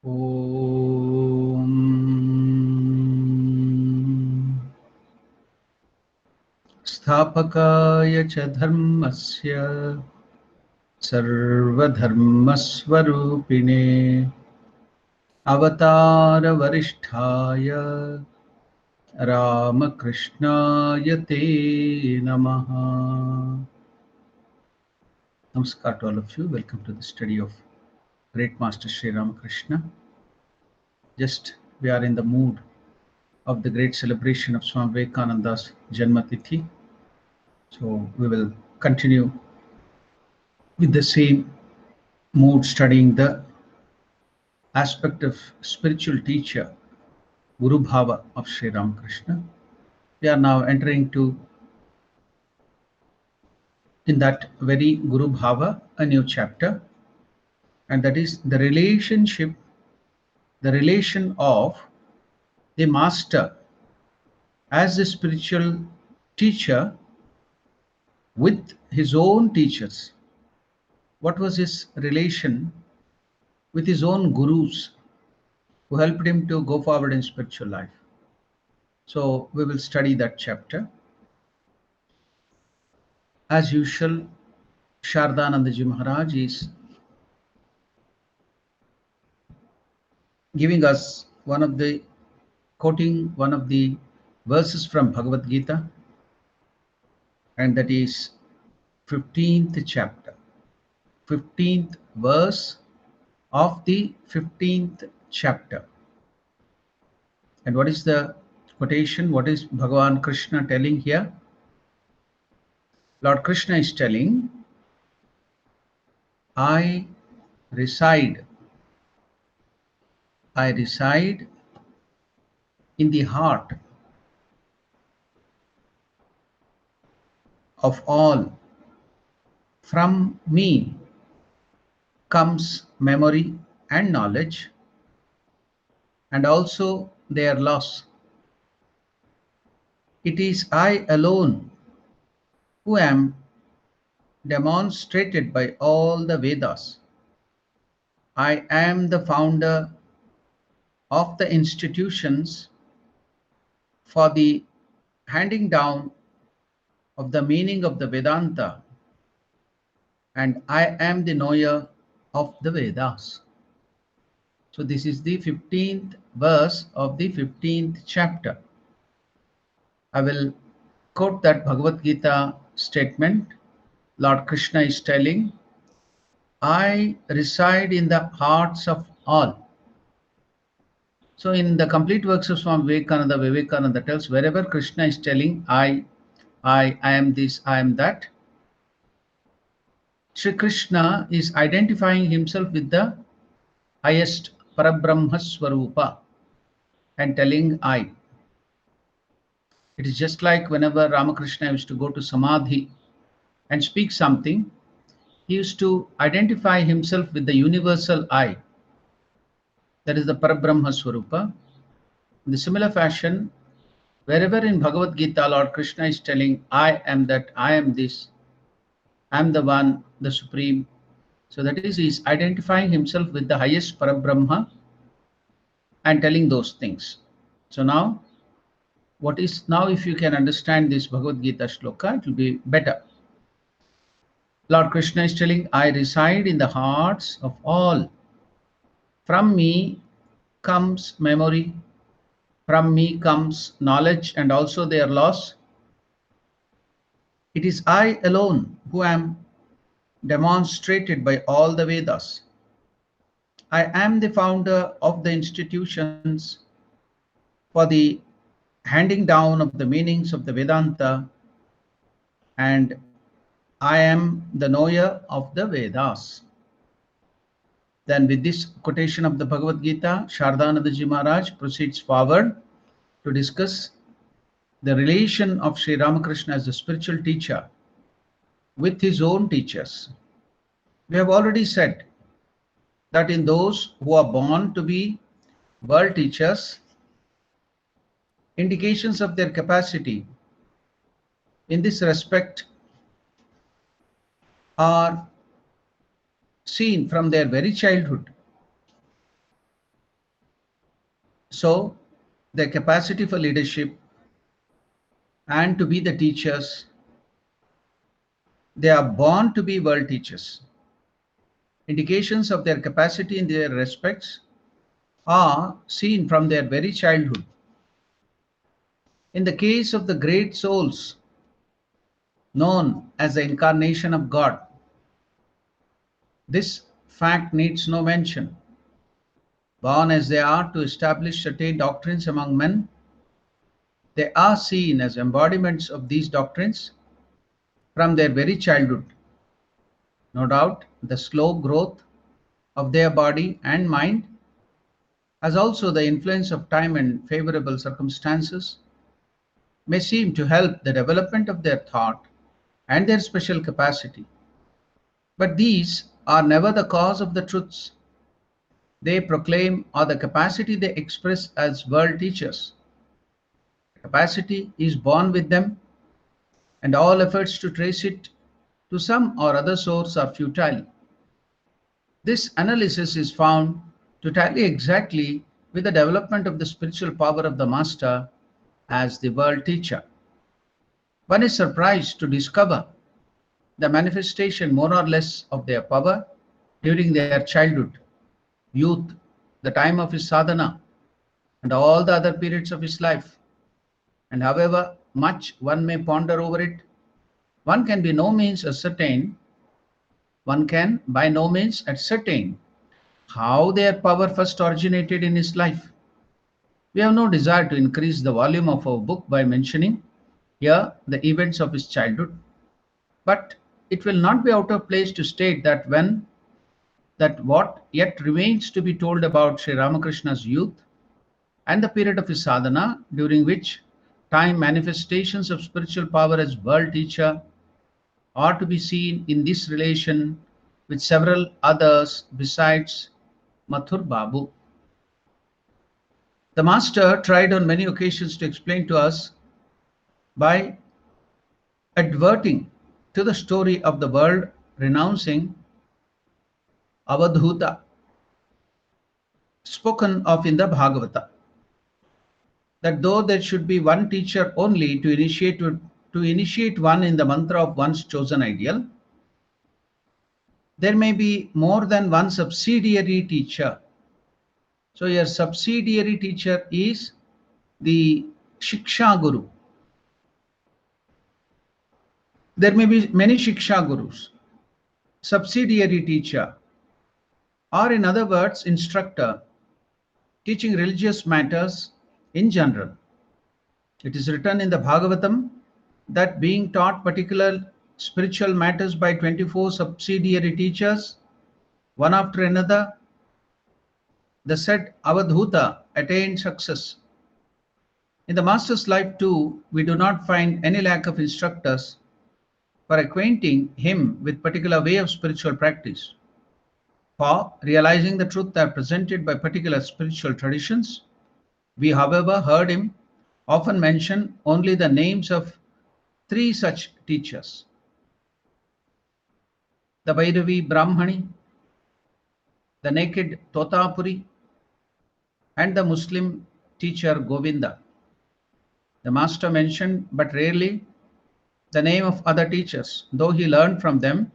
ॐ स्थापकाय च धर्मस्य सर्वधर्मस्वरूपिणे अवतारवरिष्ठाय रामकृष्णाय ते नमः. Namaskar to all of you. Welcome to the study of Great Master Sri Ramakrishna. Just we are in the mood of the great celebration of Swami Vivekananda's Janmatithi. So we will continue with the same mood, studying the aspect of spiritual teacher, Guru Bhava of Sri Ramakrishna. We are now entering in that very Guru Bhava a new chapter, and that is the relation of the master as a spiritual teacher with his own teachers. What was his relation with his own gurus who helped him to go forward in spiritual life? So we will study that chapter. As usual, Shardanandaji Maharaj is giving us quoting one of the verses from Bhagavad Gita, and that is 15th chapter, 15th verse of the 15th chapter. And what is the quotation? What is Bhagavan Krishna telling here? Lord Krishna is telling, I reside in the heart of all. From me comes memory and knowledge, and also their loss. It is I alone who am demonstrated by all the Vedas. I am the founder of the institutions for the handing down of the meaning of the Vedanta, and I am the knower of the Vedas. So this is the 15th verse of the 15th chapter. I will quote that Bhagavad Gita statement. Lord Krishna is telling, I reside in the hearts of all. So in the complete works of Swami Vivekananda tells, wherever Krishna is telling, I am this, I am that, Sri Krishna is identifying himself with the highest Parabrahma Swarupa and telling I. It is just like whenever Ramakrishna used to go to Samadhi and speak something, he used to identify himself with the universal I. That is the Parabrahma Swarupa. In the similar fashion, wherever in Bhagavad Gita, Lord Krishna is telling, I am that, I am this, I am the one, the supreme. So that is, he is identifying himself with the highest Parabrahma and telling those things. So now, if you can understand this Bhagavad Gita shloka, it will be better. Lord Krishna is telling, I reside in the hearts of all. From me comes memory, from me comes knowledge and also their loss. It is I alone who am demonstrated by all the Vedas. I am the founder of the institutions for the handing down of the meanings of the Vedanta, and I am the knower of the Vedas. Then with this quotation of the Bhagavad Gita, Shardanandaji Maharaj proceeds forward to discuss the relation of Sri Ramakrishna as a spiritual teacher with his own teachers. We have already said that in those who are born to be world teachers, indications of their capacity in this respect are seen from their very childhood. So, their capacity for leadership and to be the teachers, they are born to be world teachers. Indications of their capacity in their respects are seen from their very childhood. In the case of the great souls known as the incarnation of God, this fact needs no mention. Born as they are to establish certain doctrines among men, they are seen as embodiments of these doctrines from their very childhood. No doubt, the slow growth of their body and mind, as also the influence of time and favorable circumstances, may seem to help the development of their thought and their special capacity. But these are never the cause of the truths they proclaim or the capacity they express as world teachers. Capacity is born with them, and all efforts to trace it to some or other source are futile. This analysis is found to tally exactly with the development of the spiritual power of the Master as the world teacher. One is surprised to discover the manifestation more or less of their power during their childhood, youth, the time of his sadhana, and all the other periods of his life. And however much one may ponder over it, one can by no means ascertain how their power first originated in his life. We have no desire to increase the volume of our book by mentioning here the events of his childhood, but it will not be out of place to state that what yet remains to be told about Sri Ramakrishna's youth and the period of his sadhana, during which time manifestations of spiritual power as world teacher are to be seen in this relation with several others besides Mathur Babu. The Master tried on many occasions to explain to us by adverting to the story of the world renouncing Avadhuta, spoken of in the Bhagavata, that though there should be one teacher only to initiate one in the mantra of one's chosen ideal, there may be more than one subsidiary teacher. So your subsidiary teacher is the Shiksha Guru. There may be many Shiksha Gurus, subsidiary teacher, or in other words, instructor, teaching religious matters in general. It is written in the Bhagavatam that being taught particular spiritual matters by 24 subsidiary teachers, one after another, the said Avadhuta attained success. In the Master's life too, we do not find any lack of instructors for acquainting him with particular way of spiritual practice. For realizing the truth that presented by particular spiritual traditions, we however heard him often mention only the names of 3 such teachers: the Bhairavi Brahmani, the naked Totapuri, and the Muslim teacher Govinda. The Master mentioned but rarely the name of other teachers, though he learned from them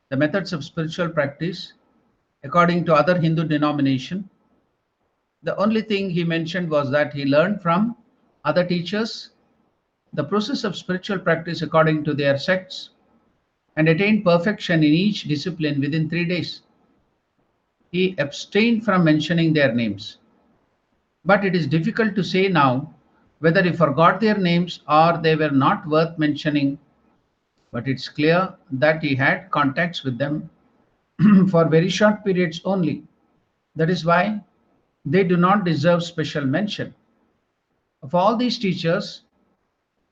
the methods of spiritual practice according to other Hindu denomination. The only thing he mentioned was that he learned from other teachers the process of spiritual practice according to their sects and attained perfection in each discipline within 3 days. He abstained from mentioning their names. But it is difficult to say now whether he forgot their names or they were not worth mentioning, but it's clear that he had contacts with them for very short periods only. That is why they do not deserve special mention. Of all these teachers,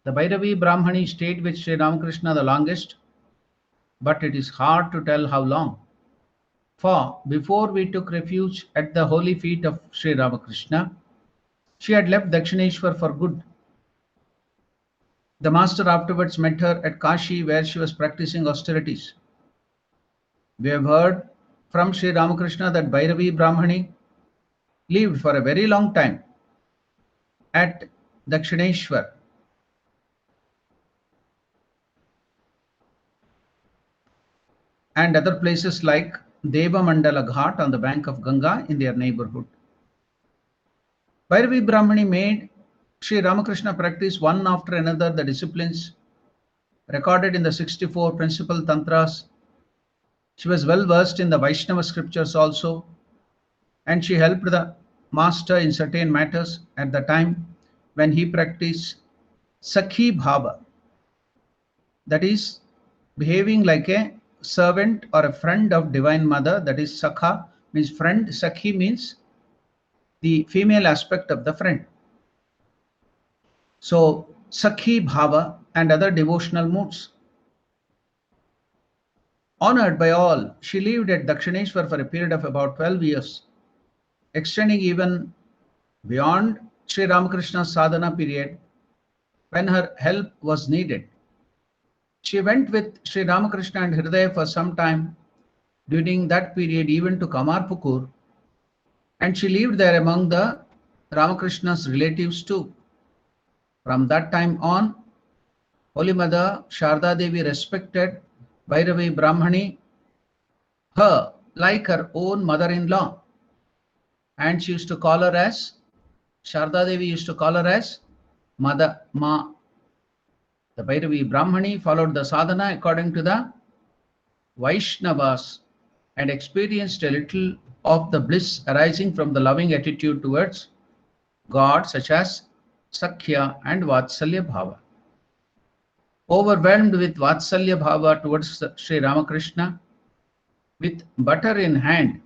the Bhairavi Brahmani stayed with Sri Ramakrishna the longest, but it is hard to tell how long. For before we took refuge at the holy feet of Sri Ramakrishna, she had left Dakshineshwar for good. The Master afterwards met her at Kashi, where she was practicing austerities. We have heard from Sri Ramakrishna that Bhairavi Brahmani lived for a very long time, at Dakshineshwar. And other places like Deva Mandala Ghat on the bank of Ganga in their neighborhood. Bhairavi Brahmani made Sri Ramakrishna practice one after another the disciplines recorded in the 64 principal tantras. She was well versed in the Vaishnava scriptures also, and she helped the master in certain matters at the time when he practiced Sakhi Bhava, that is, behaving like a servant or a friend of Divine Mother, that is, Sakha means friend, Sakhi means the female aspect of the friend. So, Sakhi Bhava and other devotional moods. Honored by all, she lived at Dakshineshwar for a period of about 12 years, extending even beyond Sri Ramakrishna's sadhana period when her help was needed. She went with Sri Ramakrishna and Hridaya for some time during that period, even to Kamarpukur, and she lived there among the Ramakrishna's relatives too. From that time on, Holy Mother Sharda Devi respected Bhairavi Brahmani, her like her own mother-in-law, and she used to call her as Sharda Devi used to call her as Mother Ma. The Bhairavi Brahmani followed the sadhana according to the Vaishnavas and experienced a little of the bliss arising from the loving attitude towards God, such as Sakhya and Vatsalya Bhava. Overwhelmed with Vatsalya Bhava towards Sri Ramakrishna, with butter in hand,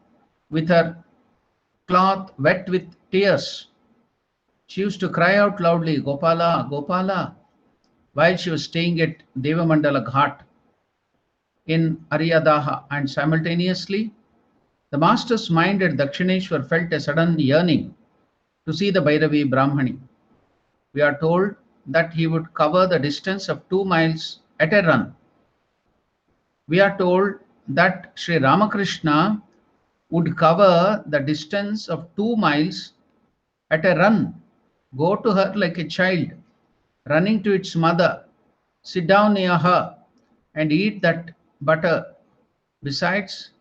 with her cloth wet with tears, she used to cry out loudly, Gopala, Gopala, while she was staying at Devamandala Ghat in Aryadaha, and simultaneously the master's mind at Dakshineshwar felt a sudden yearning to see the Bhairavi Brahmani. We are told that he would cover the distance of 2 miles at a run. We are told that Sri Ramakrishna would cover the distance of 2 miles at a run, go to her like a child, running to its mother, sit down near her and eat that butter. Besides,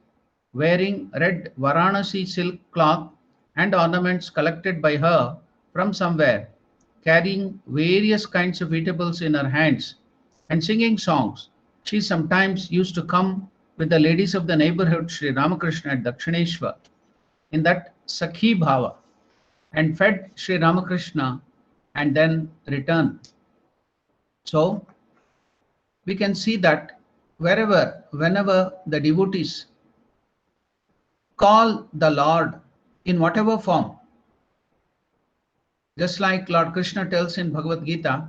wearing red Varanasi silk cloth and ornaments collected by her from somewhere, carrying various kinds of eatables in her hands and singing songs, she sometimes used to come with the ladies of the neighborhood Sri Ramakrishna at Dakshineshwar in that Sakhi Bhava and fed Sri Ramakrishna and then return. So we can see that whenever the devotees call the Lord in whatever form, just like Lord Krishna tells in Bhagavad Gita,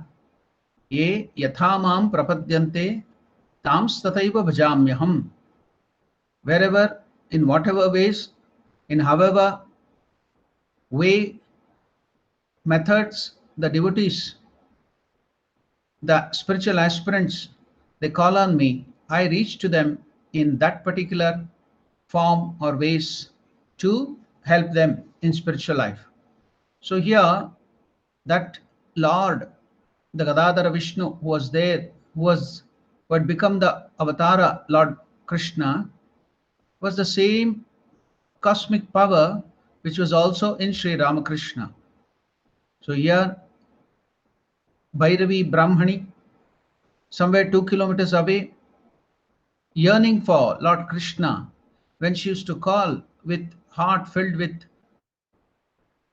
Ye yathamam prapadyante tams tataiva bhajamyaham. Wherever, in whatever ways, in however way, methods, the devotees, the spiritual aspirants, they call on me, I reach to them in that particular form or ways to help them in spiritual life. So here, that Lord, the Gadadhara Vishnu, who was there, who had become the Avatara Lord Krishna, was the same cosmic power which was also in Sri Ramakrishna. So here, Bhairavi Brahmani, somewhere 2 kilometers away, yearning for Lord Krishna, when she used to call with heart filled with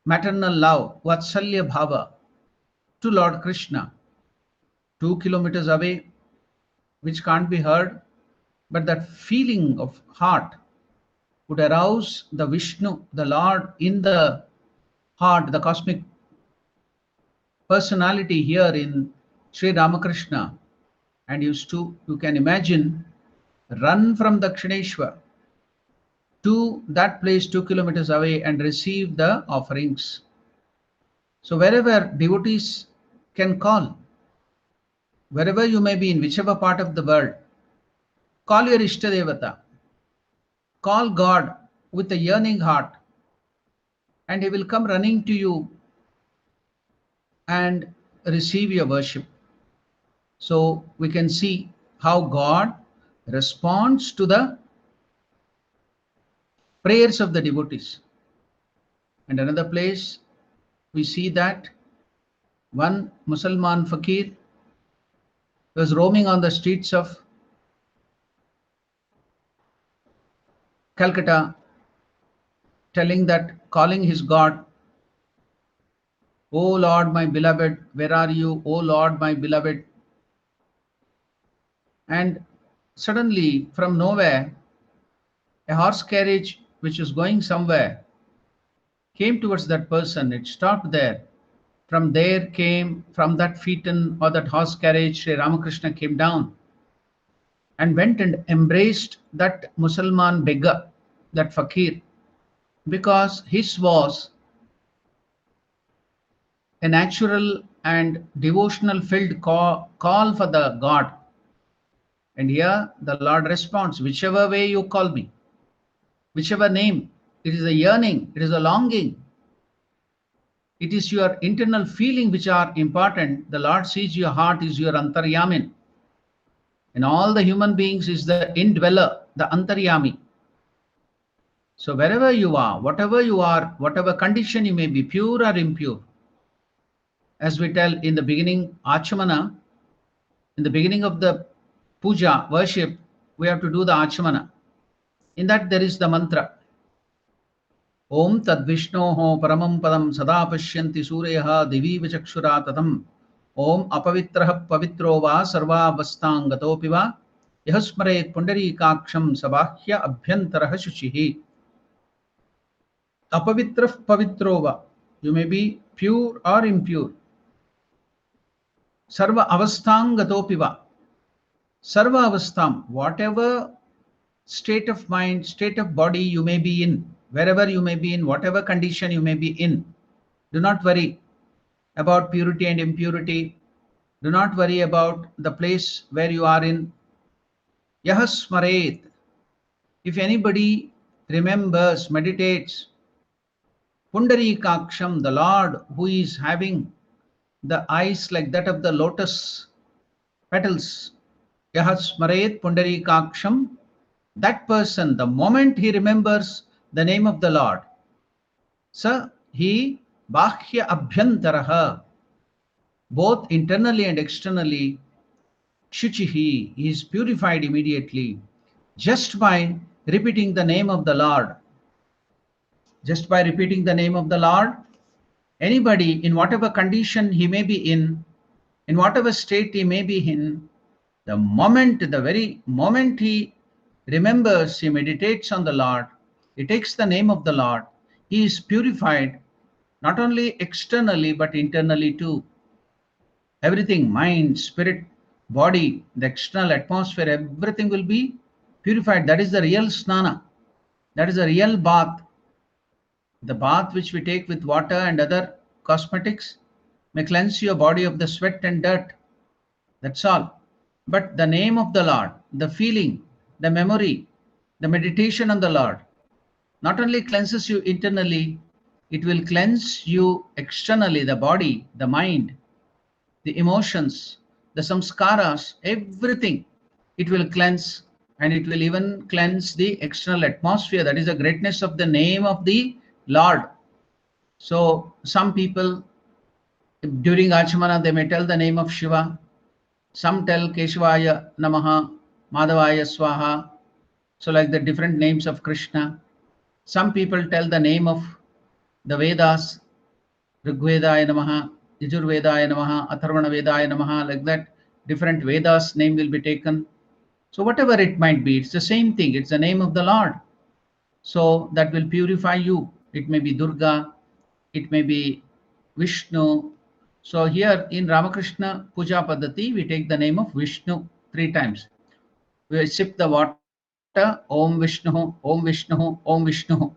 maternal love, Vatsalya Bhava, to Lord Krishna, 2 kilometers away, which can't be heard, but that feeling of heart would arouse the Vishnu, the Lord in the heart, the cosmic personality here in Sri Ramakrishna, and you can imagine, run from Dakshineshwar to that place 2 kilometers away and receive the offerings. So wherever devotees can call, wherever you may be in whichever part of the world, call your Ishtadevata, call God with a yearning heart, and he will come running to you and receive your worship. So we can see how God responds to the prayers of the devotees. And another place we see that one Musalman fakir was roaming on the streets of Calcutta, telling that, calling his God, "O Lord, my beloved, where are you? O Lord, my beloved." And suddenly, from nowhere, a horse carriage which was going somewhere came towards that person. It stopped there. From there came, from that phaeton or that horse carriage, Sri Ramakrishna came down and went and embraced that Musalman beggar, that fakir, because his was a natural and devotional filled call for the God. And here the Lord responds, whichever way you call me, whichever name, it is a yearning, it is a longing, it is your internal feeling which are important. The Lord sees your heart is your antaryamin. In all the human beings is the indweller, the antaryami. So wherever you are, whatever condition you may be, pure or impure, as we tell in the beginning, Achamana, in the beginning of the puja, worship, we have to do the Achamana. In that there is the mantra. Om tad Vishnoho paramam padam sada pashyanti suryaha diviva chakshura tatam. Om apavitraha pavitro va sarva vastangatopi va yahasmaret pundarikaksham sabahya abhyantaraha shuchihi. Apavitra pavitrova. You may be pure or impure. Sarva avastang gatopiva. Sarva avastam. Whatever state of mind, state of body you may be in, wherever you may be in, whatever condition you may be in, do not worry about purity and impurity. Do not worry about the place where you are in. Yahasmaret. If anybody remembers, meditates, Pundarikaksham, the Lord who is having the eyes like that of the lotus petals, Yahasmaret Pundarikaksham, that person, the moment he remembers the name of the Lord, so he Bahya Abhyantaraha, both internally and externally, Shuchihi, he is purified immediately just by repeating the name of the Lord. Just by repeating the name of the Lord, anybody in whatever condition he may be in whatever state he may be in, the very moment he remembers, he meditates on the Lord, he takes the name of the Lord, he is purified not only externally but internally too. Everything, mind, spirit, body, the external atmosphere, everything will be purified. That is the real snana. That is the real bath. The bath which we take with water and other cosmetics may cleanse your body of the sweat and dirt. That's all. But the name of the Lord, the feeling, the memory, the meditation on the Lord, not only cleanses you internally, it will cleanse you externally, the body, the mind, the emotions, the samskaras, everything. It will cleanse, and it will even cleanse the external atmosphere. That is the greatness of the name of the Lord. So some people during Achamana, they may tell the name of Shiva. Some tell Keshvaya Namaha, Madhavaya Swaha. So like the different names of Krishna. Some people tell the name of the Vedas, Rigvedaya Namaha, Yajurvedaya Namaha, Atharvana Vedaya Namaha, like that. Different Vedas name will be taken. So whatever it might be, it's the same thing. It's the name of the Lord. So that will purify you. It may be Durga, it may be Vishnu. So here in Ramakrishna Puja Paddhati, we take the name of Vishnu 3 times. We sip the water, Om Vishnu, Om Vishnu, Om Vishnu.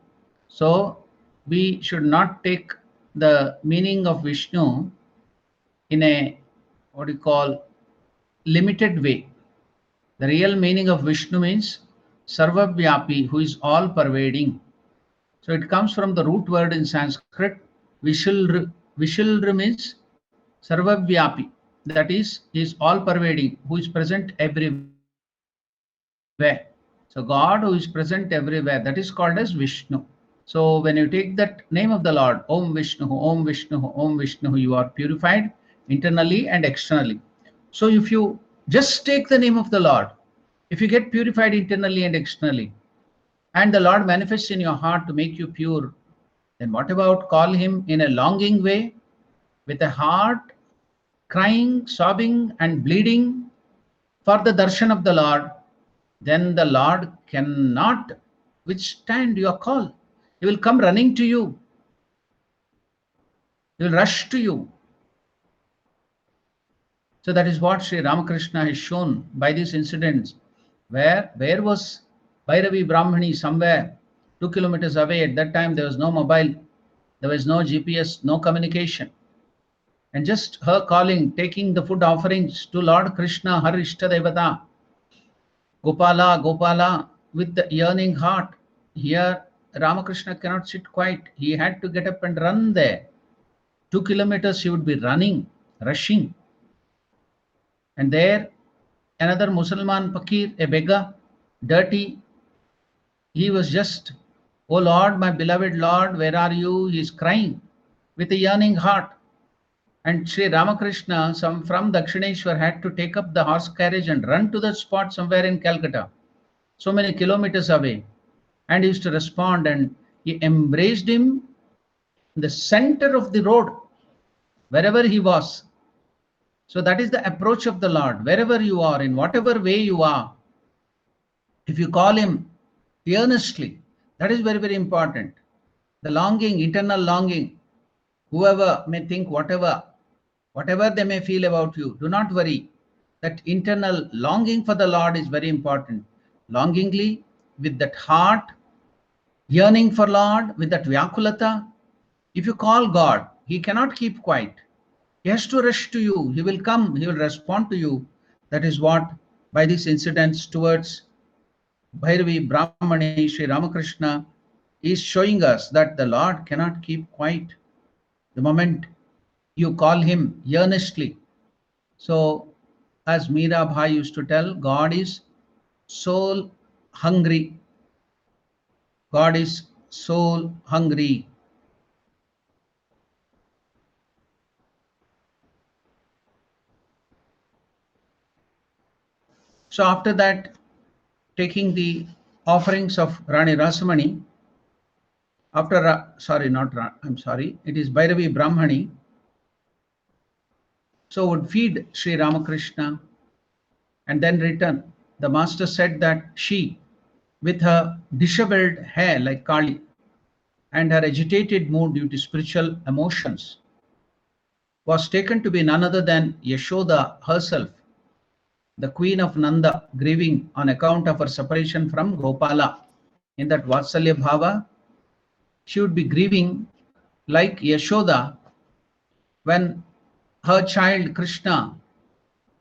So we should not take the meaning of Vishnu in a, what you call, limited way. The real meaning of Vishnu means Sarvavyapi, who is all pervading. So it comes from the root word in Sanskrit, Vishulra. Vishulra means Sarvavyapi, that is, he is all pervading, who is present everywhere. So God who is present everywhere, that is called as Vishnu. So when you take that name of the Lord, Om Vishnu, Om Vishnu, Om Vishnu, you are purified internally and externally. So if you just take the name of the Lord, if you get purified internally and externally, and the Lord manifests in your heart to make you pure, then what about call him in a longing way, with a heart crying, sobbing, and bleeding for the darshan of the Lord? Then the Lord cannot withstand your call. He will come running to you. He will rush to you. So that is what Sri Ramakrishna has shown by these incidents. Where was Bhairavi Brahmani? Somewhere 2 kilometers away. At that time, there was no mobile, there was no GPS, no communication. And just her calling, taking the food offerings to Lord Krishna, her Ishtadevata, Gopala, Gopala, with the yearning heart. Here, Ramakrishna cannot sit quiet. He had to get up and run there. 2 kilometers he would be running, rushing. And there, another Musalman Fakir, a beggar, dirty. He was just, "Oh Lord, my beloved Lord, where are you?" He is crying with a yearning heart. And Sri Ramakrishna, from Dakshineshwar, had to take up the horse carriage and run to the spot somewhere in Calcutta, so many kilometers away. And he used to respond, and he embraced him in the center of the road, wherever he was. So that is the approach of the Lord. Wherever you are, in whatever way you are, if you call him earnestly, that is very, very important. The longing, internal longing, whoever may think whatever they may feel about you, do not worry. That internal longing for the Lord is very important. Longingly, with that heart, yearning for Lord, with that vyakulata. If you call God, he cannot keep quiet. He has to rush to you. He will come. He will respond to you. That is what, by these incidents towards Bhairavi Brahmani, Sri Ramakrishna is showing us that the Lord cannot keep quiet the moment you call him earnestly. So, as Meera Bhai used to tell, God is soul hungry. God is soul hungry. So after that, taking the offerings of Rani Rasamani, it is Bhairavi Brahmani, so would feed Sri Ramakrishna and then return. The master said that she, with her disheveled hair like Kali and her agitated mood due to spiritual emotions, was taken to be none other than Yashoda herself, the queen of Nanda, grieving on account of her separation from Gopala. In that Vatsalya Bhava, she would be grieving like Yashoda when her child Krishna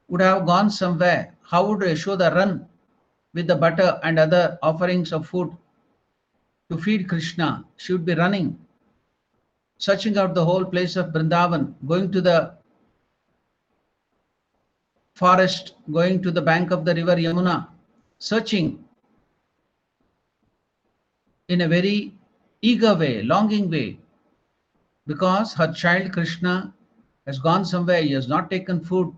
would have gone somewhere. How would Yashoda run with the butter and other offerings of food to feed Krishna? She would be running, searching out the whole place of Vrindavan, going to the forest, going to the bank of the river Yamuna, searching in a very eager way, longing way, because her child Krishna has gone somewhere, he has not taken food.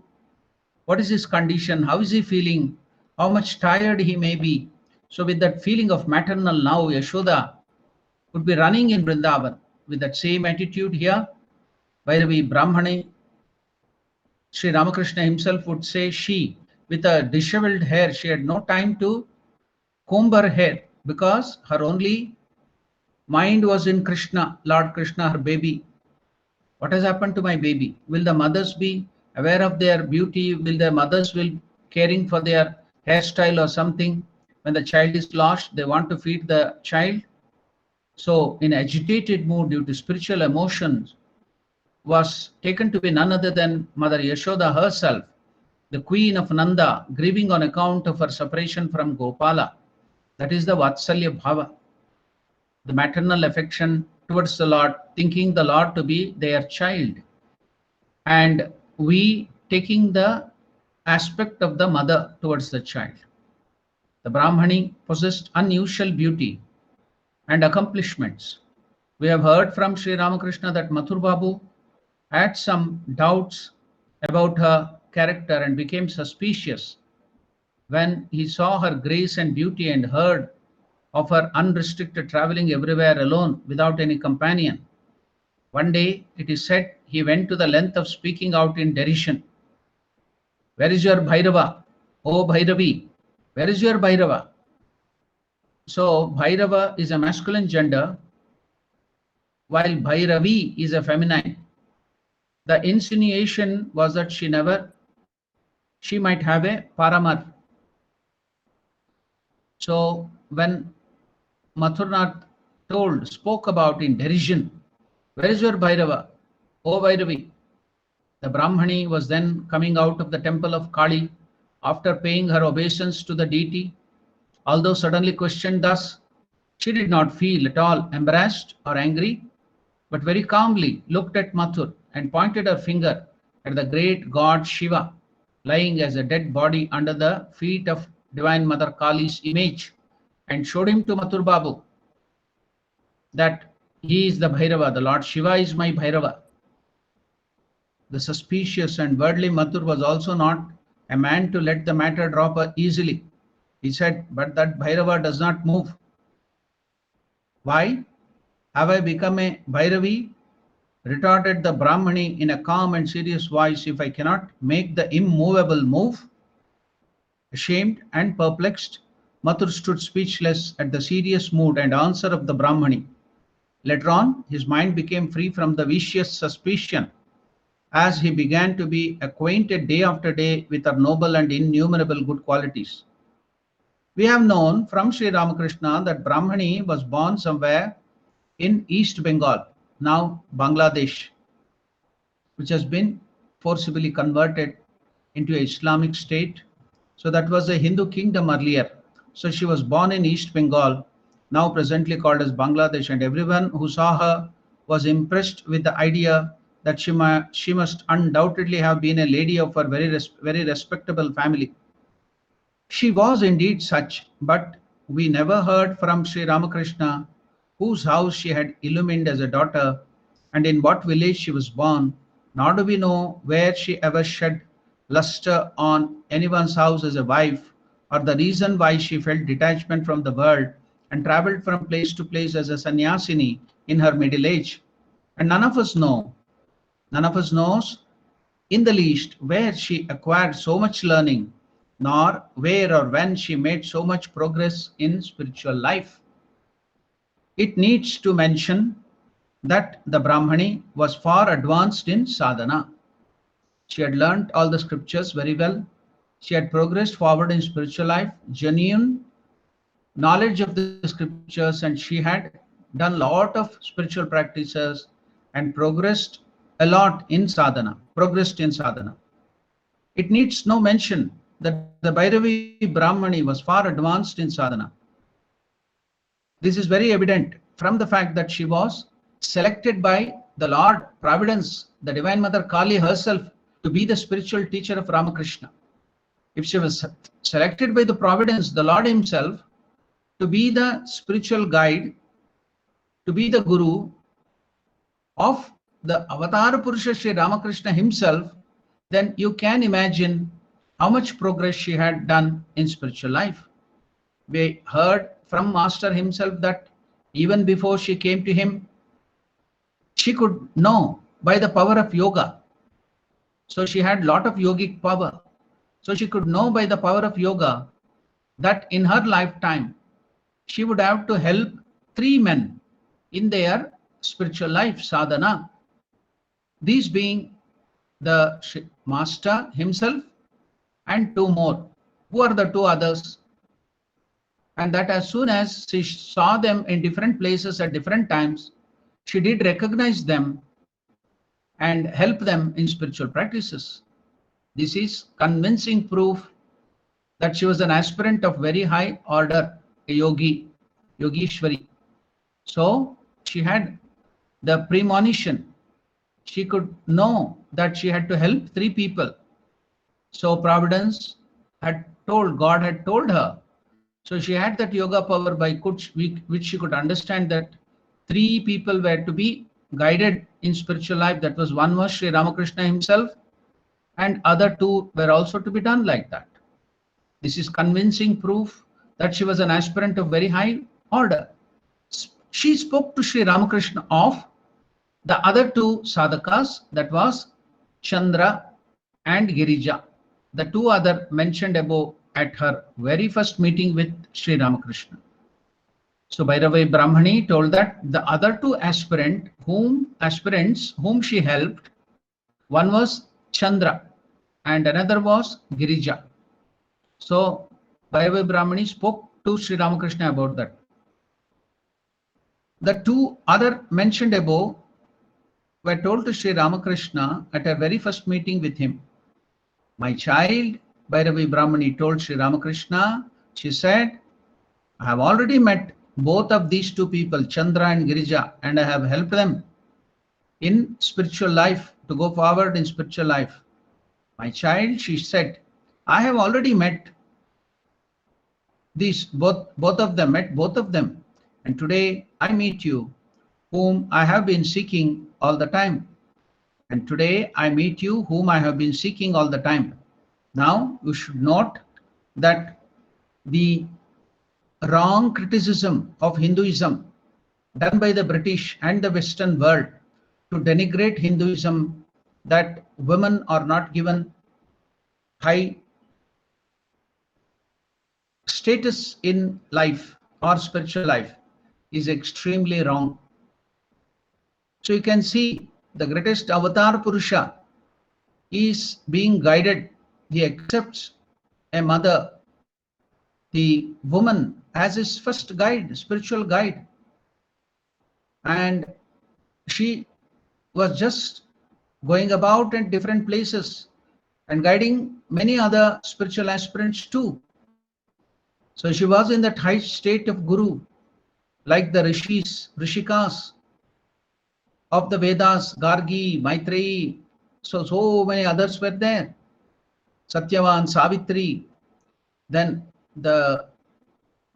What is his condition? How is he feeling? How much tired he may be? So with that feeling of maternal now, Yashoda would be running in Vrindavan with that same attitude here. Bhairavi Brahmani, Sri Ramakrishna himself would say she, with a disheveled hair, she had no time to comb her hair because her only mind was in Krishna, Lord Krishna, her baby. What has happened to my baby? Will the mothers be aware of their beauty? Will the mothers will caring for their hairstyle or something? When the child is lost, they want to feed the child. So in agitated mood due to spiritual emotions, was taken to be none other than Mother Yashoda herself, the queen of Nanda, grieving on account of her separation from Gopala. That is the Vatsalya Bhava, the maternal affection towards the Lord, thinking the Lord to be their child. and we taking the aspect of the mother towards the child. The Brahmani possessed unusual beauty and accomplishments. We have heard from Sri Ramakrishna that Mathur Babu had some doubts about her character and became suspicious when he saw her grace and beauty and heard of her unrestricted traveling everywhere alone without any companion. One day, it is said, he went to the length of speaking out in derision. Where is your Bhairava? Oh Bhairavi, where is your Bhairava? So Bhairava is a masculine gender, while Bhairavi is a feminine. The insinuation was that she might have a paramar. So when Mathurnath spoke about in derision, where is your Bhairava? Oh Bhairavi. The Brahmani was then coming out of the temple of Kali after paying her obeisance to the deity. Although suddenly questioned thus, she did not feel at all embarrassed or angry, but very calmly looked at Mathur and pointed her finger at the great god Shiva lying as a dead body under the feet of Divine Mother Kali's image, and showed him to Mathur Babu that he is the Bhairava, the Lord Shiva is my Bhairava. The suspicious and worldly Mathur was also not a man to let the matter drop easily. He said, but that Bhairava does not move. Why? Have I become a Bhairavi? Retorted the Brahmani in a calm and serious voice, if I cannot make the immovable move? Ashamed and perplexed, Mathur stood speechless at the serious mood and answer of the Brahmani. Later on, his mind became free from the vicious suspicion as he began to be acquainted day after day with her noble and innumerable good qualities. We have known from Sri Ramakrishna that Brahmani was born somewhere in East Bengal, now Bangladesh, which has been forcibly converted into an Islamic state. So that was a Hindu kingdom earlier. So she was born in East Bengal, now presently called as Bangladesh, and everyone who saw her was impressed with the idea that she must undoubtedly have been a lady of a very respectable family. She was indeed such, but we never heard from Sri Ramakrishna whose house she had illumined as a daughter and in what village she was born, nor do we know where she ever shed luster on anyone's house as a wife, or the reason why she felt detachment from the world and traveled from place to place as a sannyasini in her middle age. And none of us knows in the least where she acquired so much learning, nor where or when she made so much progress in spiritual life. It needs to mention that the Brahmani was far advanced in sadhana. She had learnt all the scriptures very well. She had progressed forward in spiritual life, genuine knowledge of the scriptures, and she had done a lot of spiritual practices and progressed a lot in sadhana, It needs no mention that the Bhairavi Brahmani was far advanced in sadhana. This is very evident from the fact that she was selected by the Lord Providence, the Divine Mother Kali herself, to be the spiritual teacher of Ramakrishna. If she was selected by the Providence, the Lord himself, to be the spiritual guide, to be the Guru of the Avatar Purusha Sri Ramakrishna himself, then you can imagine how much progress she had done in spiritual life. We heard from Master himself that even before she came to him, she could know by the power of yoga. So she had a lot of yogic power. So she could know by the power of yoga that in her lifetime, she would have to help 3 men in their spiritual life, sadhana. These being the Master himself and 2 more. Who are the 2 others? And that as soon as she saw them in different places at different times, she did recognize them and help them in spiritual practices. This is convincing proof that she was an aspirant of very high order, a yogi, Yogishwari. So she had the premonition. she could know that she had to help 3 people. So Providence had told, God had told her. So she had that yoga power by which she could understand that 3 people were to be guided in spiritual life. That was, one was Sri Ramakrishna himself, and other 2 were also to be done like that. This is convincing proof that she was an aspirant of very high order. She spoke to Sri Ramakrishna of the other 2 sadhakas, that was Chandra and Girija, the 2 other mentioned above at her very first meeting with Sri Ramakrishna. So Bhairavi Brahmani told that the other 2 aspirants whom she helped, one was Chandra and another was Girija. So Bhairavi Brahmani spoke to Sri Ramakrishna about that. The 2 other mentioned above were told to Sri Ramakrishna at her very first meeting with him. My child, Bhairavi Brahmani told Sri Ramakrishna, she said, I have already met both of these 2 people, Chandra and Girija, and I have helped them in spiritual life, to go forward in spiritual life. My child, she said, I have already met these both of them, and today I meet you, whom I have been seeking all the time. And today I meet you, whom I have been seeking all the time. Now you should note that the wrong criticism of Hinduism done by the British and the Western world to denigrate Hinduism, that women are not given high status in life or spiritual life, is extremely wrong. So you can see the greatest avatar Purusha is being guided. He accepts a mother, the woman, as his first guide, spiritual guide. And she was just going about in different places and guiding many other spiritual aspirants too. So she was in that high state of guru, like the Rishikas of the Vedas, Gargi, Maitreyi, so many others were there. Satyavan, Savitri, then the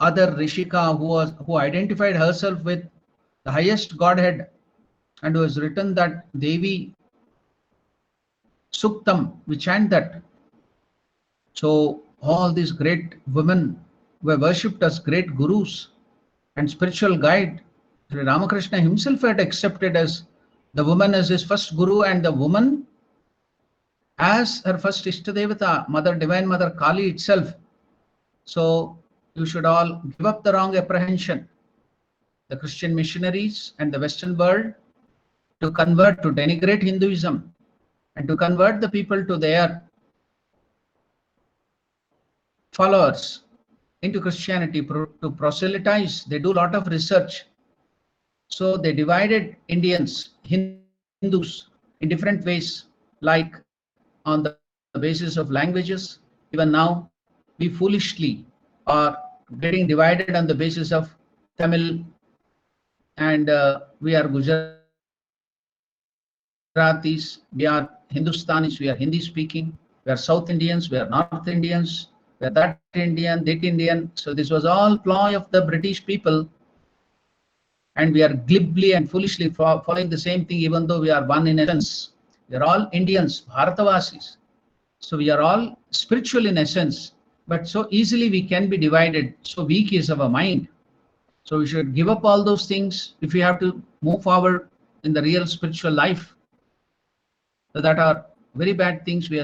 other Rishika who identified herself with the highest Godhead, and who has written that Devi Suktam, we chant that. So all these great women were worshipped as great gurus and spiritual guide. Sri Ramakrishna himself had accepted as the woman as his first guru, and the woman as her first Ishtadevata, Divine Mother Kali itself. So you should all give up the wrong apprehension. The Christian missionaries and the Western world to denigrate Hinduism and to convert the people to their followers into Christianity, to proselytize. They do a lot of research. So they divided Hindus in different ways, like on the basis of languages. Even now, we foolishly are getting divided on the basis of Tamil, and we are Gujaratis, we are Hindustanis, we are Hindi speaking, we are South Indians, we are North Indians, we are that Indian. So this was all ploy of the British people, and we are glibly and foolishly following the same thing, even though we are one in essence. We are all Indians, Bharatavasis. So we are all spiritual in essence, but so easily we can be divided. So weak is our mind. So we should give up all those things if we have to move forward in the real spiritual life. So that are very bad things. We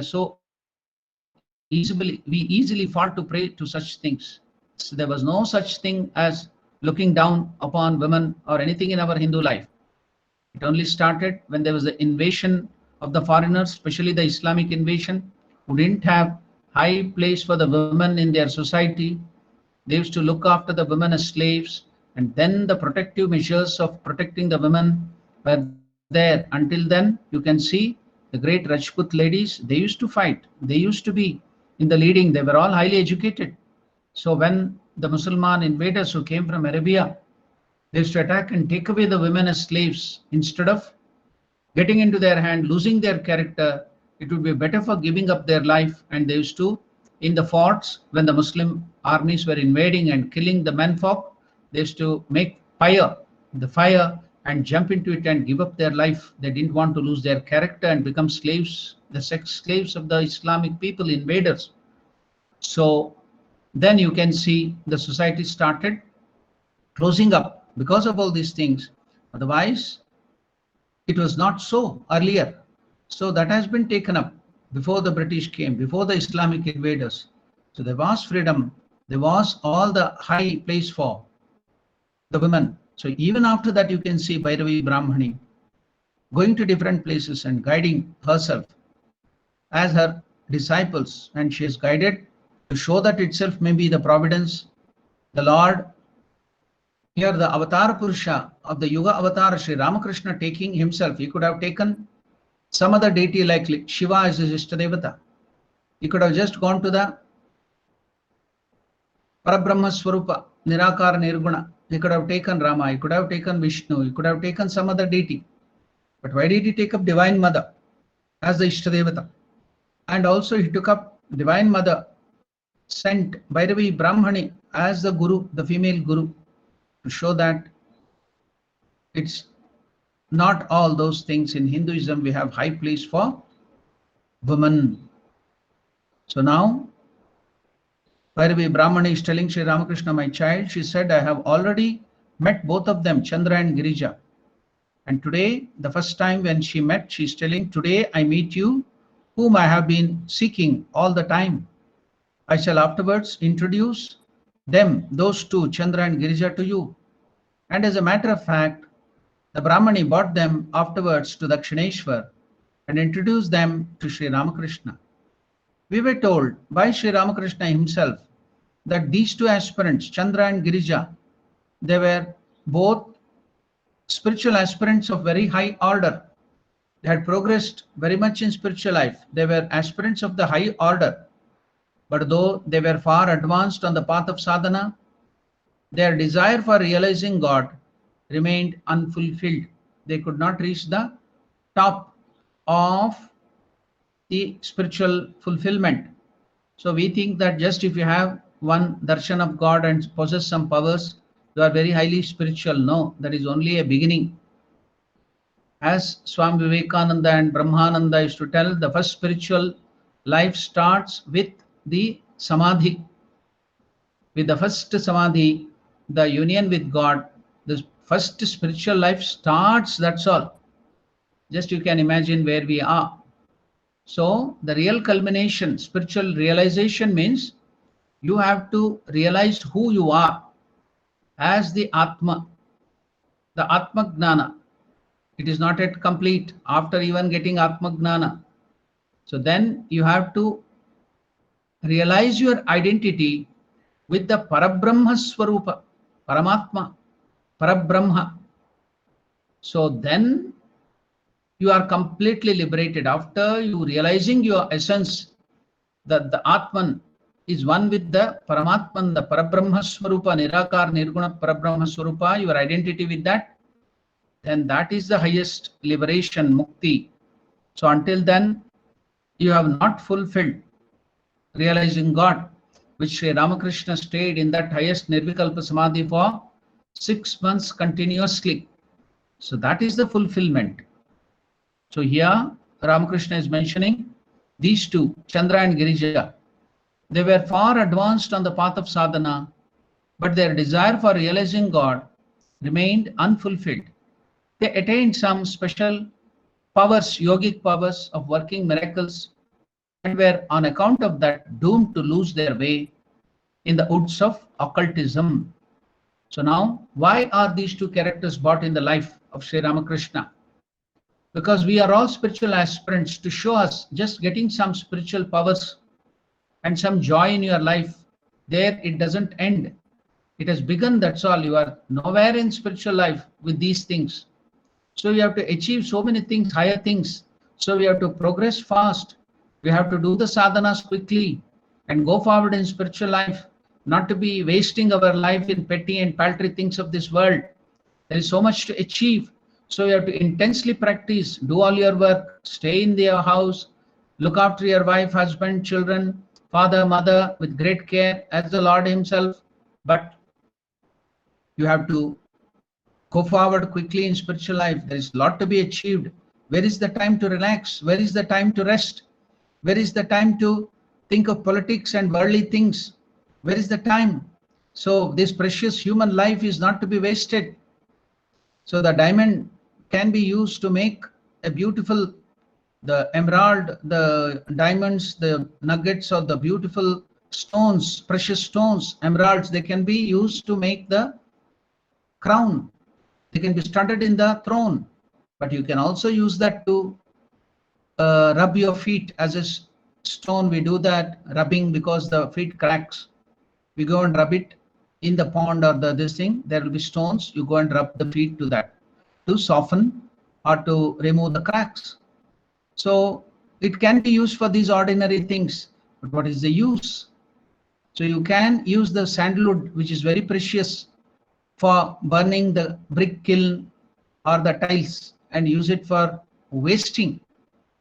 easily fall to prey to such things. So there was no such thing as looking down upon women or anything in our Hindu life. It only started when there was the invasion of the foreigners, especially the Islamic invasion, who didn't have high place for the women in their society. They used to look after the women as slaves, and then the protective measures of protecting the women were there. Until then, you can see the great Rajput ladies, they used to fight. They used to be in the leading. They were all highly educated. So when the Muslim invaders who came from Arabia, they used to attack and take away the women as slaves instead of getting into their hand, losing their character. It would be better for giving up their life. And they used to, in the forts, when the Muslim armies were invading and killing the menfolk, they used to make the fire, and jump into it and give up their life. They didn't want to lose their character and become slaves, the sex slaves of the Islamic people, invaders. So then you can see the society started closing up because of all these things. Otherwise, it was not so earlier. So that has been taken up before the British came, before the Islamic invaders. So there was freedom. There was all the high place for the women. So even after that, you can see Bhairavi Brahmani going to different places and guiding herself as her disciples. And she is guided to show that itself may be the providence, the Lord. Here the Avatar Purusha of the Yuga Avatar, Sri Ramakrishna, taking himself. He could have taken some other deity like Shiva as his Ishtadevata. He could have just gone to the Parabrahma Swarupa, Nirakara Nirguna. He could have taken Rama, he could have taken Vishnu, he could have taken some other deity. But why did he take up Divine Mother as the Ishtadevata? And also he took up Divine Mother, sent Bhairavi Brahmani as the Guru, the female Guru, to show that it's not all those things. In Hinduism, we have high place for women. So now, Bhairavi Brahmani is telling Sri Ramakrishna, my child, she said, I have already met both of them, Chandra and Girija. And today, the first time when she met, she's telling, today I meet you, whom I have been seeking all the time. I shall afterwards introduce them, those two, Chandra and Girija, to you. And as a matter of fact, the Brahmani brought them afterwards to Dakshineshwar and introduced them to Sri Ramakrishna. We were told by Sri Ramakrishna himself that these two aspirants, Chandra and Girija, they were both spiritual aspirants of very high order. They had progressed very much in spiritual life. They were aspirants of the high order. But though they were far advanced on the path of sadhana, their desire for realizing God remained unfulfilled. They could not reach the top of the spiritual fulfillment. So we think that just if you have one darshan of God and possess some powers, you are very highly spiritual. No, that is only a beginning. As Swami Vivekananda and Brahmananda used to tell, the first spiritual life starts with the samadhi. With the first samadhi, the union with God, the first spiritual life starts, that's all. Just you can imagine where we are. So the real culmination, spiritual realization means you have to realize who you are as the Atma, the Atma Gnana. It is not yet complete after even getting Atma Gnana. So then you have to realize your identity with the Parabrahma Swarupa, Paramatma, Parabrahma. So then you are completely liberated. After you realizing your essence, that the Atman is one with the Paramatman, the Parabrahma Swarupa, Nirakar, Nirguna Parabrahma Swarupa, your identity with that, then that is the highest liberation, Mukti. So until then, you have not fulfilled realizing God, which Sri Ramakrishna stayed in that highest Nirvikalpa Samadhi for 6 months continuously. So that is the fulfillment. So here Ramakrishna is mentioning these two, Chandra and Girija. They were far advanced on the path of sadhana, but their desire for realizing God remained unfulfilled. They attained some special powers, yogic powers of working miracles, and were on account of that doomed to lose their way in the woods of occultism. So now, why are these two characters brought in the life of Sri Ramakrishna? Because we are all spiritual aspirants, to show us just getting some spiritual powers and some joy in your life. There it doesn't end. It has begun, that's all. You are nowhere in spiritual life with these things. So you have to achieve so many things, higher things. So we have to progress fast. We have to do the sadhanas quickly and go forward in spiritual life, not to be wasting our life in petty and paltry things of this world. There is so much to achieve. So you have to intensely practice, do all your work, stay in your house, look after your wife, husband, children, father, mother with great care as the Lord himself. But you have to go forward quickly in spiritual life. There is a lot to be achieved. Where is the time to relax? Where is the time to rest? Where is the time to think of politics and worldly things? Where is the time? So this precious human life is not to be wasted. So the diamond can be used to make a beautiful, the emerald, the diamonds, the nuggets, or the beautiful stones, precious stones, emeralds, they can be used to make the crown. They can be studded in the throne. But you can also use that to rub your feet as a stone. We do that rubbing because the feet cracks. We go and rub it in the pond or this thing. There will be stones. You go and rub the feet to that to soften or to remove the cracks. So it can be used for these ordinary things. But what is the use? So you can use the sandalwood, which is very precious, for burning the brick kiln or the tiles, and use it for wasting.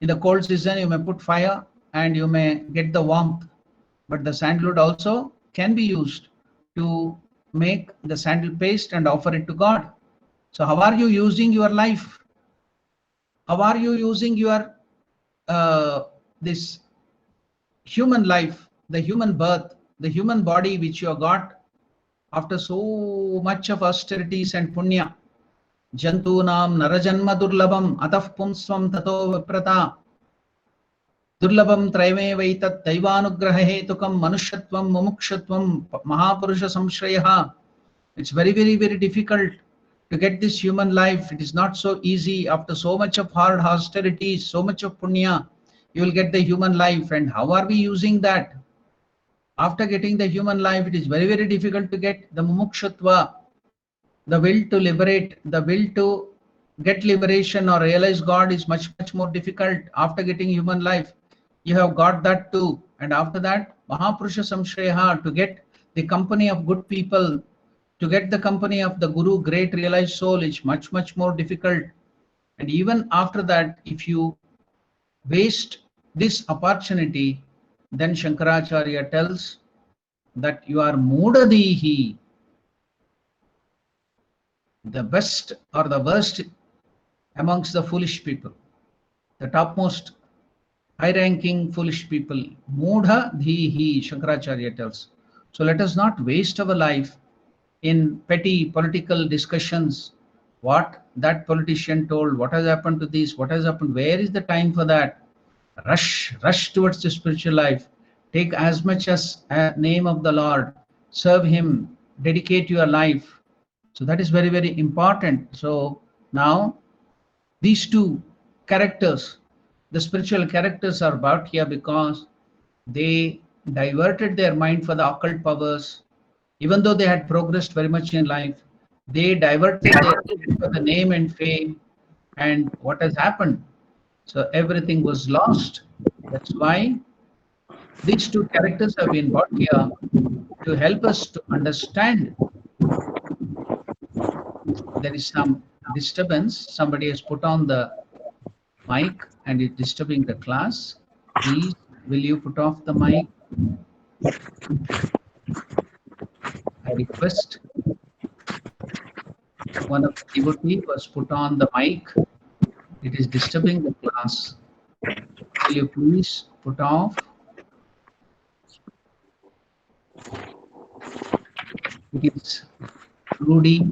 In the cold season, you may put fire and you may get the warmth, but the sandalwood also can be used to make the sandal paste and offer it to God. So how are you using your life? How are you using your this human life, the human birth, the human body which you have got after so much of austerities and punya? Jantunam narajanma durlabam ataf pumsvam tato viprata durlabam trayme vaitat daivanugraha hetukam manushyatvam mumukshatvam mahapurusha samshrayaha. It's very, very, very difficult to get this human life. It is not so easy. After so much of hard austerities, so much of punya, you will get the human life. And how are we using that? After getting the human life, it is very, very difficult to get the mumukshatva, the will to liberate, the will to get liberation or realize God is much, much more difficult. After getting human life, you have got that too. And after that, Mahapurusha Samshreha, to get the company of good people, to get the company of the Guru, great realized soul, is much, much more difficult. And even after that, if you waste this opportunity, then Shankaracharya tells that you are Mudadihi, the best or the worst amongst the foolish people, the topmost high-ranking foolish people. Mudha dhihi, Shankaracharya tells. So let us not waste our life in petty political discussions. What that politician told, what has happened to this, what has happened, where is the time for that? Rush towards the spiritual life. Take as much as a name of the Lord, serve him, dedicate your life. So that is very, very important. So now these two characters, the spiritual characters, are brought here because they diverted their mind for the occult powers. Even though they had progressed very much in life, they diverted their mind for the name and fame. And what has happened? So everything was lost. That's why these two characters have been brought here to help us to understand. There is some disturbance. Somebody has put on the mic and is disturbing the class. Please, will you put off the mic? I request. One of the devotees was put on the mic. It is disturbing the class. Will you please put off? It is Rudy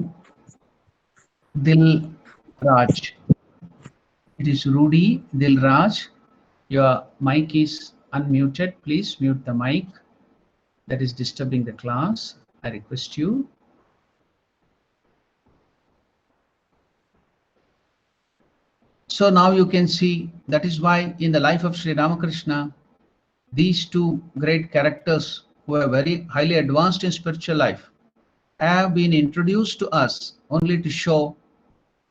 Dilraj. It is Rudy Dilraj. Your mic is unmuted. Please mute the mic. That is disturbing the class. I request you. So now you can see that is why in the life of Sri Ramakrishna, these two great characters who are very highly advanced in spiritual life have been introduced to us only to show,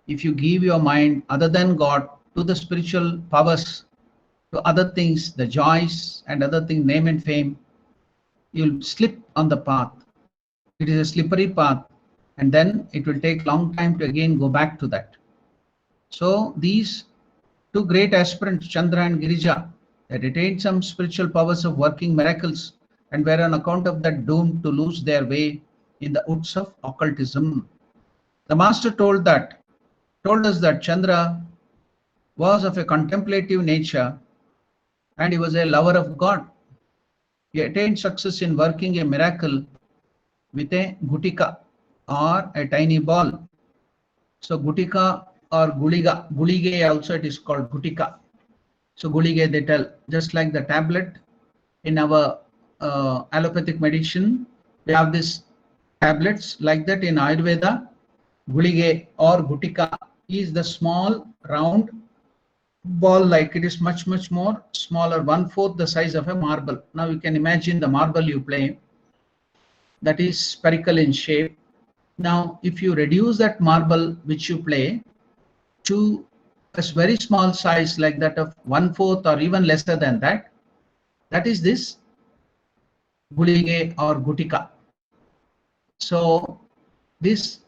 if you give your mind other than God to the spiritual powers, to other things, the joys and other things, name and fame, you'll slip on the path. It is a slippery path, and then it will take long time to again go back to that. So these two great aspirants, Chandra and Girija, had attained some spiritual powers of working miracles and were on account of that doomed to lose their way in the woods of occultism. The master told us that Chandra was of a contemplative nature and he was a lover of God. He attained success in working a miracle with a gutika or a tiny ball. So gutika or gulige also it is called gutika. So gulige they tell, just like the tablet in our allopathic medicine, we have these tablets like that in Ayurveda. Gulige or gutika is the small round ball, like it is much more smaller, 1/4 the size of a marble. Now you can imagine the marble you play, that is spherical in shape. Now if you reduce that marble which you play to a very small size like that of 1/4 or even lesser than that, that is this gulige or gutika. So this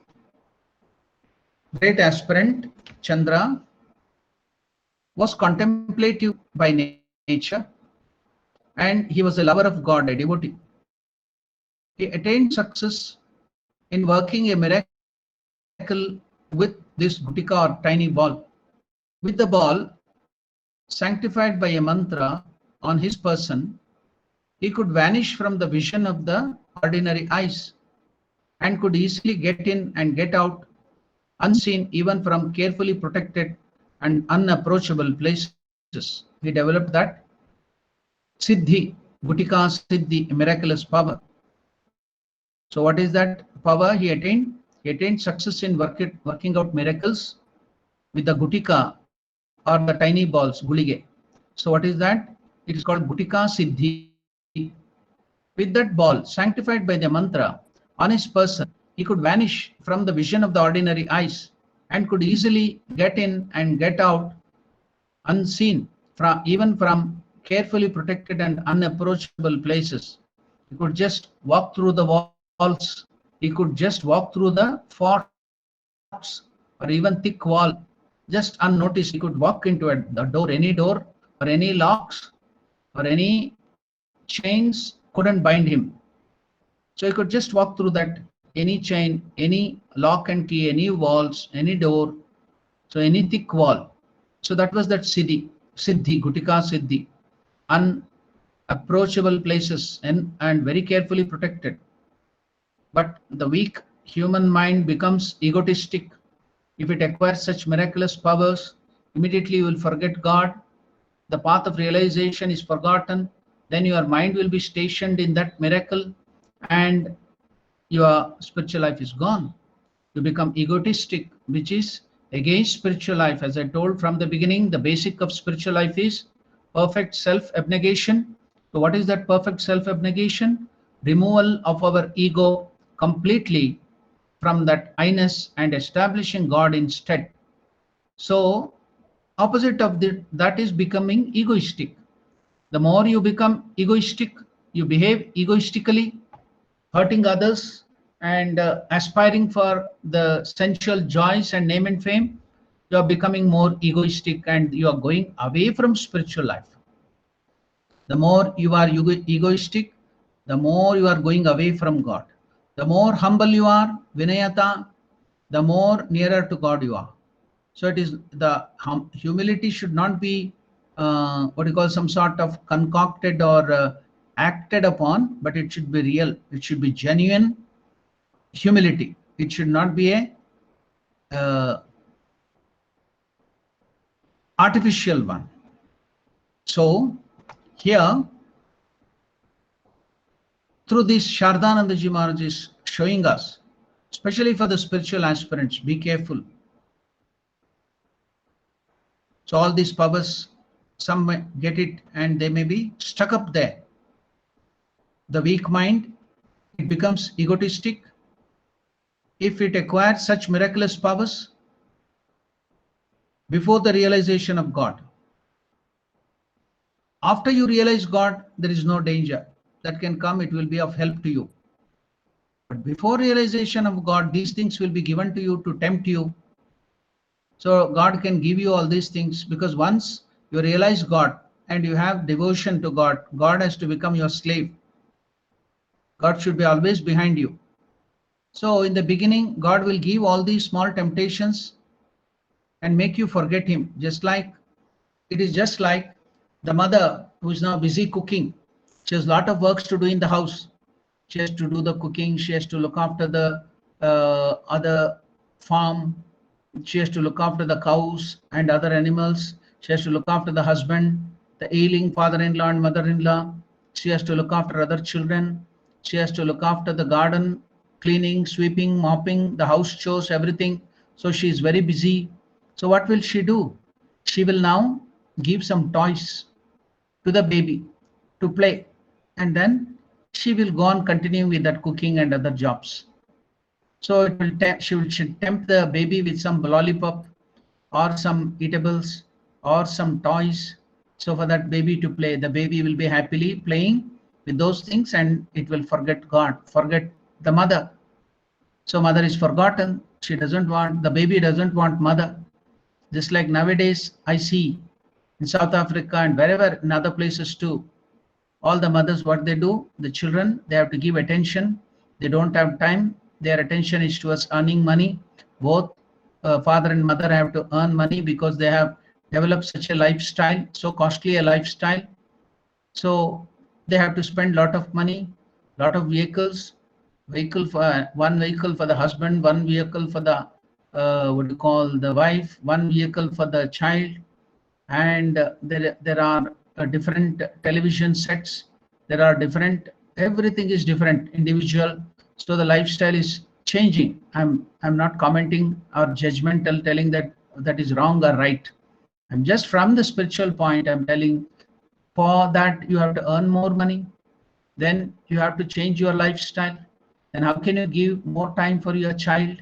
great aspirant Chandra was contemplative by nature and he was a lover of God, a devotee. He attained success in working a miracle with this gutika or tiny ball. With the ball sanctified by a mantra on his person, he could vanish from the vision of the ordinary eyes and could easily get in and get out unseen, even from carefully protected and unapproachable places. He developed that Siddhi, Gutika Siddhi, miraculous power. So what is that power he attained? He attained success in working out miracles with the Gutika or the tiny balls, Gulige. So what is that? It is called Gutika Siddhi. With that ball, sanctified by the mantra on his person, he could vanish from the vision of the ordinary eyes and could easily get in and get out unseen, even from carefully protected and unapproachable places. He could just walk through the walls. He could just walk through the forts or even thick wall, just unnoticed. He could walk into the door, or any locks or any chains couldn't bind him. So he could just walk through that, any chain, any lock and key, any walls, any door, so any thick wall. So that was that Siddhi, Gutika Siddhi, unapproachable places and very carefully protected. But the weak human mind becomes egotistic. If it acquires such miraculous powers, immediately you will forget God. The path of realization is forgotten. Then your mind will be stationed in that miracle and your spiritual life is gone. You become egotistic, which is against spiritual life. As I told from the beginning, the basic of spiritual life is perfect self-abnegation. So what is that perfect self-abnegation? Removal of our ego completely from that I-ness and establishing God instead. So opposite of that is becoming egoistic. The more you become egoistic, you behave egoistically, hurting others and aspiring for the sensual joys and name and fame, you are becoming more egoistic and you are going away from spiritual life. The more you are egoistic, the more you are going away from God. The more humble you are, Vinayata, the more nearer to God you are. So it is the humility should not be what you call some sort of concocted or acted upon, but it should be real. It should be genuine humility. It should not be a artificial one. So here, through this, Shardanandaji Maharaj is showing us, especially for the spiritual aspirants, be careful. So all these powers, some may get it and they may be stuck up there. The weak mind, it becomes egotistic. If it acquires such miraculous powers before the realization of God. After you realize God, there is no danger that can come. It will be of help to you. But before realization of God, these things will be given to you to tempt you So God can give you all these things, because once you realize God and you have devotion to God, God has to become your slave. God should be always behind you. So in the beginning, God will give all these small temptations and make you forget Him. Just like it is just like the mother who is now busy cooking. She has a lot of works to do in the house. She has to do the cooking. She has to look after the other farm. She has to look after the cows and other animals. She has to look after the husband, the ailing father-in-law and mother-in-law. She has to look after other children. She has to look after the garden, cleaning, sweeping, mopping, the house chores, everything. So she is very busy. So what will she do? She will now give some toys to the baby to play, and then she will go on continuing with that cooking and other jobs. So it will should tempt the baby with some lollipop or some eatables or some toys. So for that baby to play, the baby will be happily playing with those things, and it will forget God, forget the mother. So mother is forgotten. She doesn't want, the baby doesn't want mother. Just like nowadays I see in South Africa and wherever in other places too, all the mothers, what they do, the children, they have to give attention. They don't have time. Their attention is towards earning money. Both father and mother have to earn money because they have developed such a lifestyle, so costly a lifestyle. So they have to spend a lot of money, lot of vehicles, vehicle for one vehicle for the husband, one vehicle for the what do you call, the wife, one vehicle for the child, and there are different television sets, there are different, everything is different, individual. So the lifestyle is changing. I'm not commenting or judgmental telling that that is wrong or right. I'm just from the spiritual point, I'm telling, for that you have to earn more money, then you have to change your lifestyle. Then how can you give more time for your child?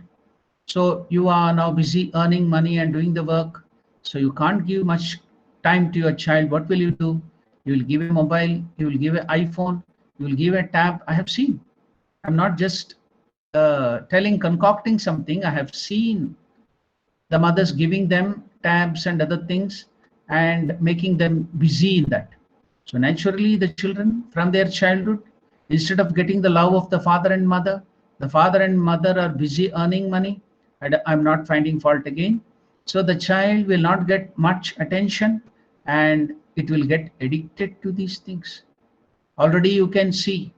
So you are now busy earning money and doing the work. So you can't give much time to your child. What will you do? You will give a mobile, you will give an iPhone, you will give a tab. I have seen. I'm not just telling, concocting something. I have seen the mothers giving them tabs and other things and making them busy in that. So naturally, the children from their childhood, instead of getting the love of the father and mother are busy earning money. And I'm not finding fault again. So the child will not get much attention and it will get addicted to these things. Already you can see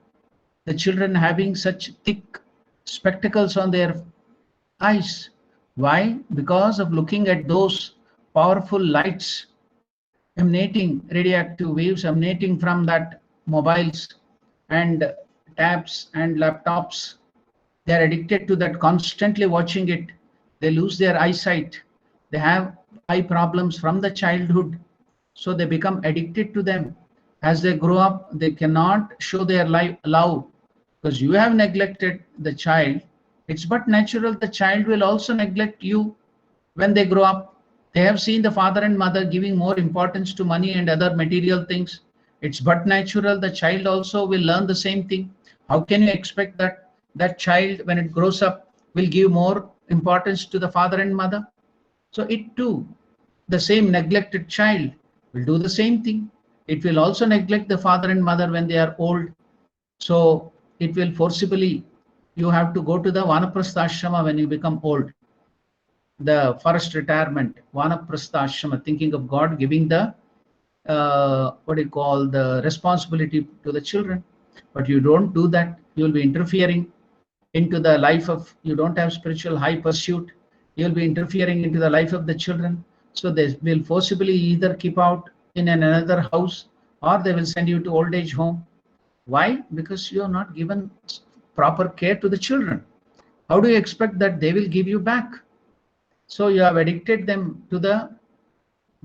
the children having such thick spectacles on their eyes. Why? Because of looking at those powerful lights emanating, radioactive waves emanating from that mobiles and tabs and laptops. They are addicted to that, constantly watching it. They lose their eyesight. They have eye problems from the childhood. So they become addicted to them. As they grow up, they cannot show their love because you have neglected the child. It's but natural the child will also neglect you when they grow up. They have seen the father and mother giving more importance to money and other material things. It's but natural the child also will learn the same thing. How can you expect that that child, when it grows up, will give more importance to the father and mother? So it too, the same neglected child will do the same thing. It will also neglect the father and mother when they are old. So it will forcibly, you have to go to the Vanaprastha ashrama when you become old. The forest retirement, Vanaprastha ashrama, thinking of God giving the what do you call, the responsibility to the children. But you don't do that, you will be interfering into the life of, you don't have spiritual high pursuit, you'll be interfering into the life of the children. So they will forcibly either keep out in another house or they will send you to old age home. Why? Because you are not given proper care to the children. How do you expect that they will give you back? So you have addicted them to the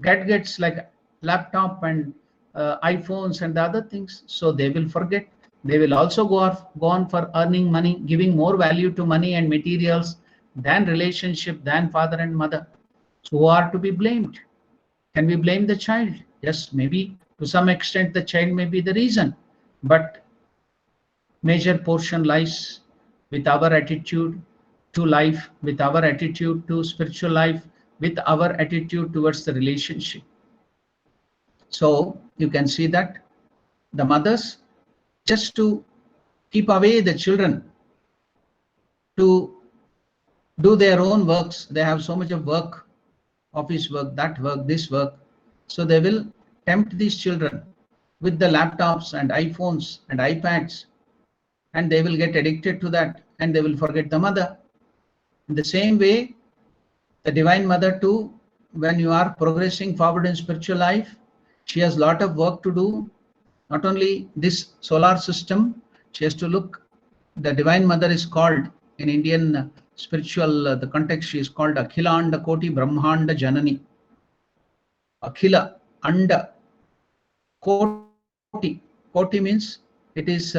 gadgets like laptop and iPhones and the other things. So they will forget. They will also go on for earning money, giving more value to money and materials than relationship, than father and mother. So who are to be blamed? Can we blame the child? Yes, maybe to some extent the child may be the reason, but major portion lies with our attitude to life, with our attitude to spiritual life, with our attitude towards the relationship. So you can see that the mothers, just to keep away the children to do their own works, they have so much of work, office work, that work, this work. So they will tempt these children with the laptops and iPhones and iPads, and they will get addicted to that, and they will forget the mother. In the same way, the Divine Mother too, when you are progressing forward in spiritual life, she has a lot of work to do. Not only this solar system, she has to look. The Divine Mother is called in Indian spiritual, the context, she is called Akhila Anda Koti Brahmanda Janani. Akhila Anda Koti. Koti means it is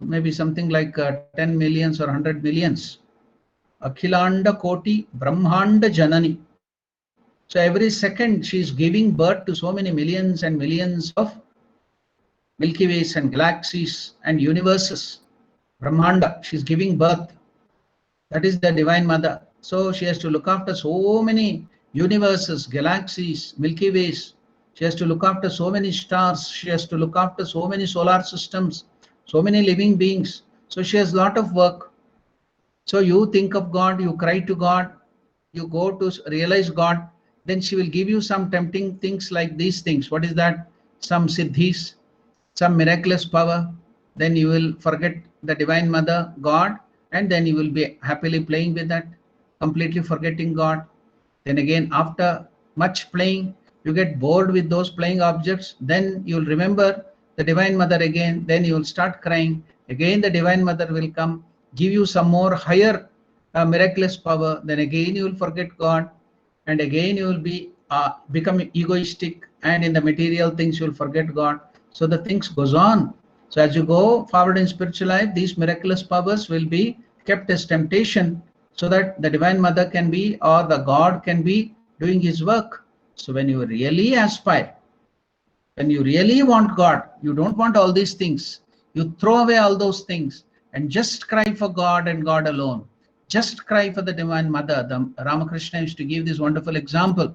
maybe something like 10 millions or 100 millions. Akhilanda Koti Brahmanda Janani. So every second she is giving birth to so many millions and millions of Milky Ways and galaxies and universes. Brahmanda, she is giving birth. That is the Divine Mother. So she has to look after so many universes, galaxies, Milky Ways. She has to look after so many stars. She has to look after so many solar systems, so many living beings. So she has a lot of work. So you think of God, you cry to God, you go to realize God, then she will give you some tempting things like these things. What is that? Some siddhis, some miraculous power. Then you will forget the Divine Mother, God, and then you will be happily playing with that, completely forgetting God. Then again, after much playing, you get bored with those playing objects. Then you will remember the Divine Mother again. Then you will start crying. Again, the Divine Mother will come, give you some more higher miraculous power. Then again, you will forget God. And again, you will be become egoistic. And in the material things, you will forget God. So the things goes on. So as you go forward in spiritual life, these miraculous powers will be kept as temptation, so that the Divine Mother can be, or the God can be doing his work. So when you really aspire, when you really want God, you don't want all these things. You throw away all those things and just cry for God and God alone. Just cry for the Divine Mother. The Ramakrishna used to give this wonderful example.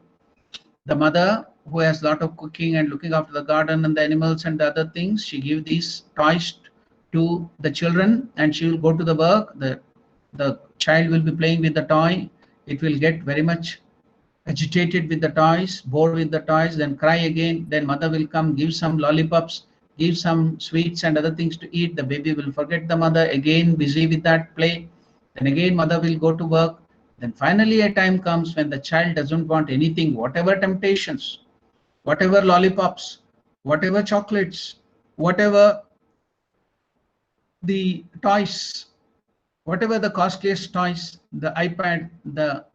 The mother who has a lot of cooking and looking after the garden and the animals and the other things, she gives these toys to the children, and she will go to the work. The child will be playing with the toy. It will get very much agitated with the toys, bored with the toys, then cry again. Then mother will come, give some lollipops, give some sweets and other things to eat. The baby will forget the mother, again busy with that play. Then again mother will go to work. Then finally a time comes when the child doesn't want anything, whatever temptations, whatever lollipops, whatever chocolates, whatever the toys, whatever the costliest toys, the iPad, the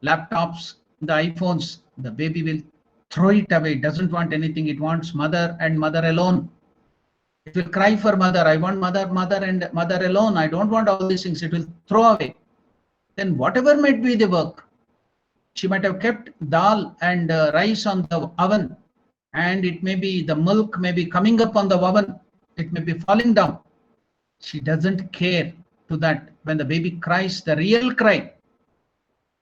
laptops, the iPhones, the baby will throw it away. It doesn't want anything. It wants mother and mother alone. It will cry for mother. I want mother, mother and mother alone. I don't want all these things. It will throw away. Then whatever might be the work, she might have kept dal and rice on the oven, and it may be the milk may be coming up on the oven. It may be falling down. She doesn't care to that. When the baby cries, the real cry,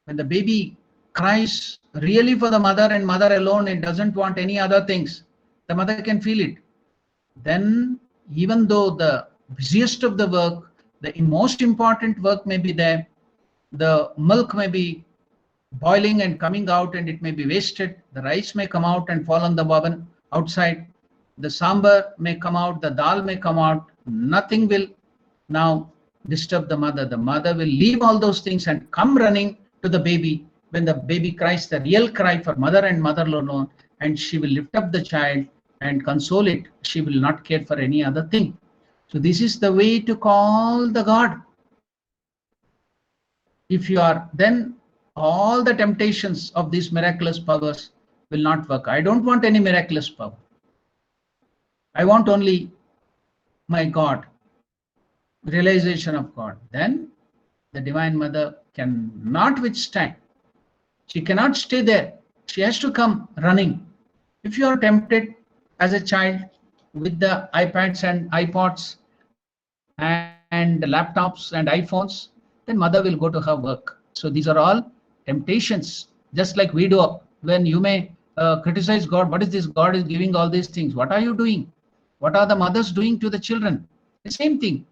when the baby cries really for the mother and mother alone, it doesn't want any other things, the mother can feel it. Then even though the busiest of the work, the most important work may be there, the milk may be boiling and coming out and it may be wasted, the rice may come out and fall on the oven outside, the sambar may come out, the dal may come out, nothing will now disturb the mother. The mother will leave all those things and come running to the baby when the baby cries the real cry for mother and mother alone, and she will lift up the child and console it. She will not care for any other thing. So this is the way to call the God. If you are, then all the temptations of these miraculous powers will not work. I don't want any miraculous power. I want only my God, realization of God. Then the Divine Mother cannot withstand. She cannot stay there. She has to come running. If you are tempted as a child with the iPads and iPods and laptops and iPhones, then mother will go to her work. So these are all temptations Just like we do, when you may criticize God, what is this? God is giving all these things. What are you doing? What are the mothers doing to the children? The same thing.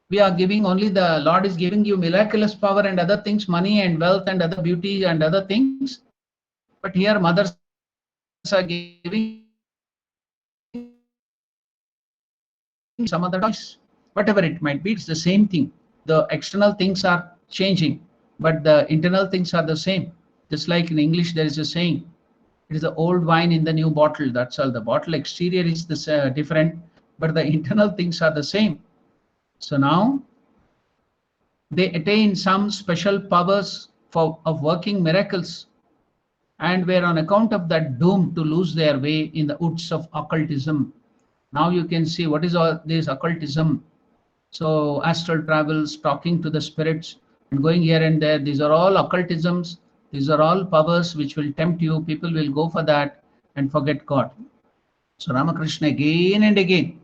We are giving only, the Lord is giving you miraculous power and other things, money and wealth and other beauty and other things. But here mothers are giving some other toys, whatever it might be, it's the same thing. The external things are changing, but the internal things are the same. Just like in English, there is a saying, it is the old wine in the new bottle. That's all. The bottle exterior is this different, but the internal things are the same. So now they attain some special powers of working miracles, and were on account of that doomed to lose their way in the woods of occultism. Now you can see what is all this occultism. So astral travels, talking to the spirits and going here and there, these are all occultisms. These are all powers which will tempt you. People will go for that and forget God. So Ramakrishna again and again,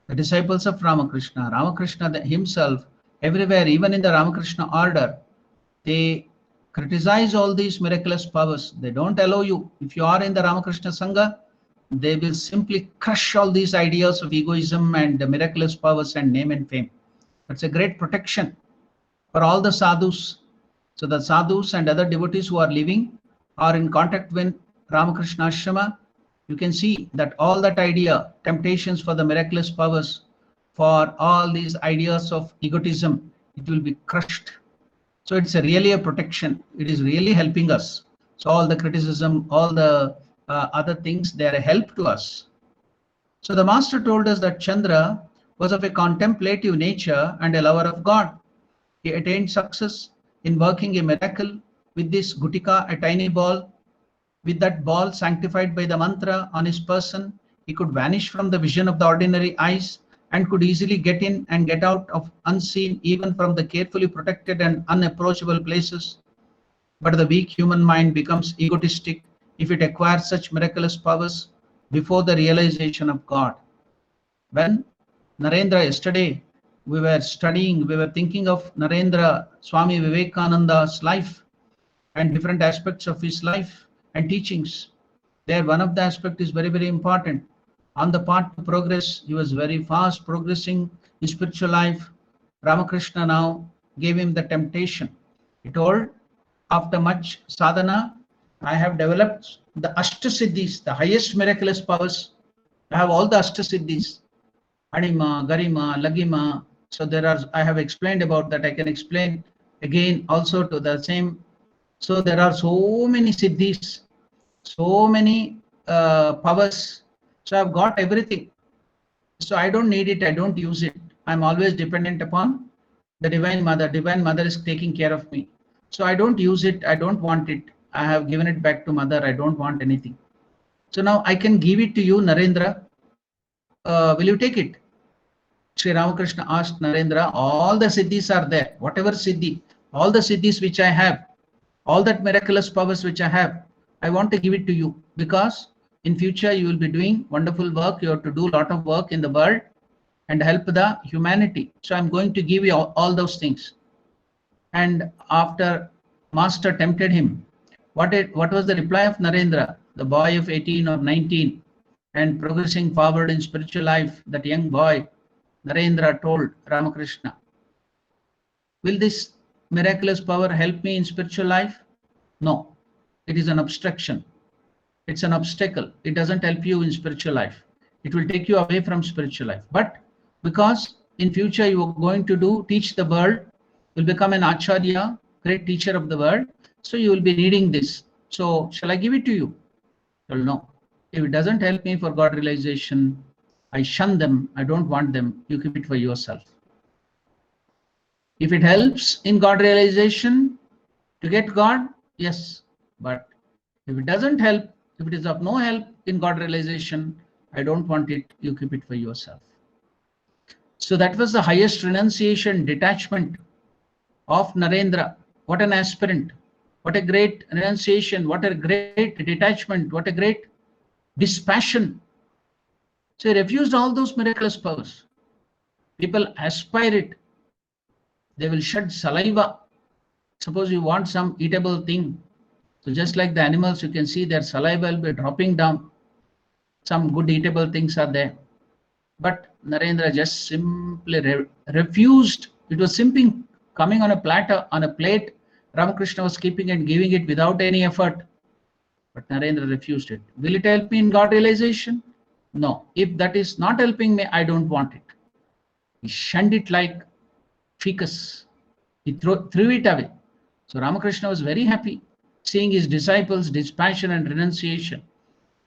the disciples of Ramakrishna himself, everywhere, even in the Ramakrishna order, they criticize all these miraculous powers. They don't allow you. If you are in the Ramakrishna Sangha, they will simply crush all these ideas of egoism and the miraculous powers and name and fame. That's a great protection for all the sadhus. So the sadhus and other devotees who are living are in contact with Ramakrishna Ashrama. You can see that all that idea, temptations for the miraculous powers, for all these ideas of egotism, it will be crushed. So it's really a protection. It is really helping us. So all the criticism, all the other things, they are a help to us. So the master told us that Chandra was of a contemplative nature and a lover of God. He attained success in working a miracle with this Gutika, a tiny ball. With that ball sanctified by the mantra on his person, he could vanish from the vision of the ordinary eyes and could easily get in and get out of unseen, even from the carefully protected and unapproachable places. But the weak human mind becomes egotistic if it acquires such miraculous powers before the realization of God. When Narendra, yesterday we were studying, we were thinking of Narendra Swami Vivekananda's life and different aspects of his life and teachings. There, one of the aspects is very, very important. On the path to progress, he was very fast progressing his spiritual life. Ramakrishna now gave him the temptation. He told, after much sadhana, I have developed the Ashtasiddhis, the highest miraculous powers. I have all the Ashtasiddhis, Anima, Garima, Lagima. So there are, I have explained about that. I can explain again also to the same. So there are so many siddhis, so many powers. So I've got everything. So I don't need it. I don't use it. I'm always dependent upon the Divine Mother. Divine Mother is taking care of me. So I don't use it. I don't want it. I have given it back to Mother. I don't want anything. So now I can give it to you, Narendra. Will you take it? Sri Ramakrishna asked Narendra, all the siddhis are there. Whatever siddhi, all the siddhis which I have, all that miraculous powers which I have, I want to give it to you, because in future you will be doing wonderful work. You have to do a lot of work in the world and help the humanity. So I'm going to give you all those things. And after Master tempted him, what was the reply of Narendra, the boy of 18 or 19 and progressing forward in spiritual life? That young boy, Narendra, told Ramakrishna, will this miraculous power help me in spiritual life? No, it is an obstruction. It's an obstacle. It doesn't help you in spiritual life. It will take you away from spiritual life. But because in future you are going to teach the world, you'll become an acharya, great teacher of the world. So you will be needing this. So shall I give it to you? Well, no. If it doesn't help me for God realization, I shun them. I don't want them. You keep it for yourself. If it helps in God realization to get God, yes. But if it doesn't help, if it is of no help in God realization, I don't want it. You keep it for yourself. So that was the highest renunciation, detachment of Narendra. What an aspirant. What a great renunciation. What a great detachment. What a great dispassion. So he refused all those miraculous powers. People aspire it. They will shed saliva. Suppose you want some eatable thing. So just like the animals, you can see their saliva will be dropping down. Some good eatable things are there. But Narendra just simply refused. It was simply coming on a platter, on a plate. Ramakrishna was keeping and giving it without any effort. But Narendra refused it. Will it help me in God realization? No. If that is not helping me, I don't want it. He shunned it like ficus. He threw it away. So Ramakrishna was very happy seeing his disciples' dispassion and renunciation.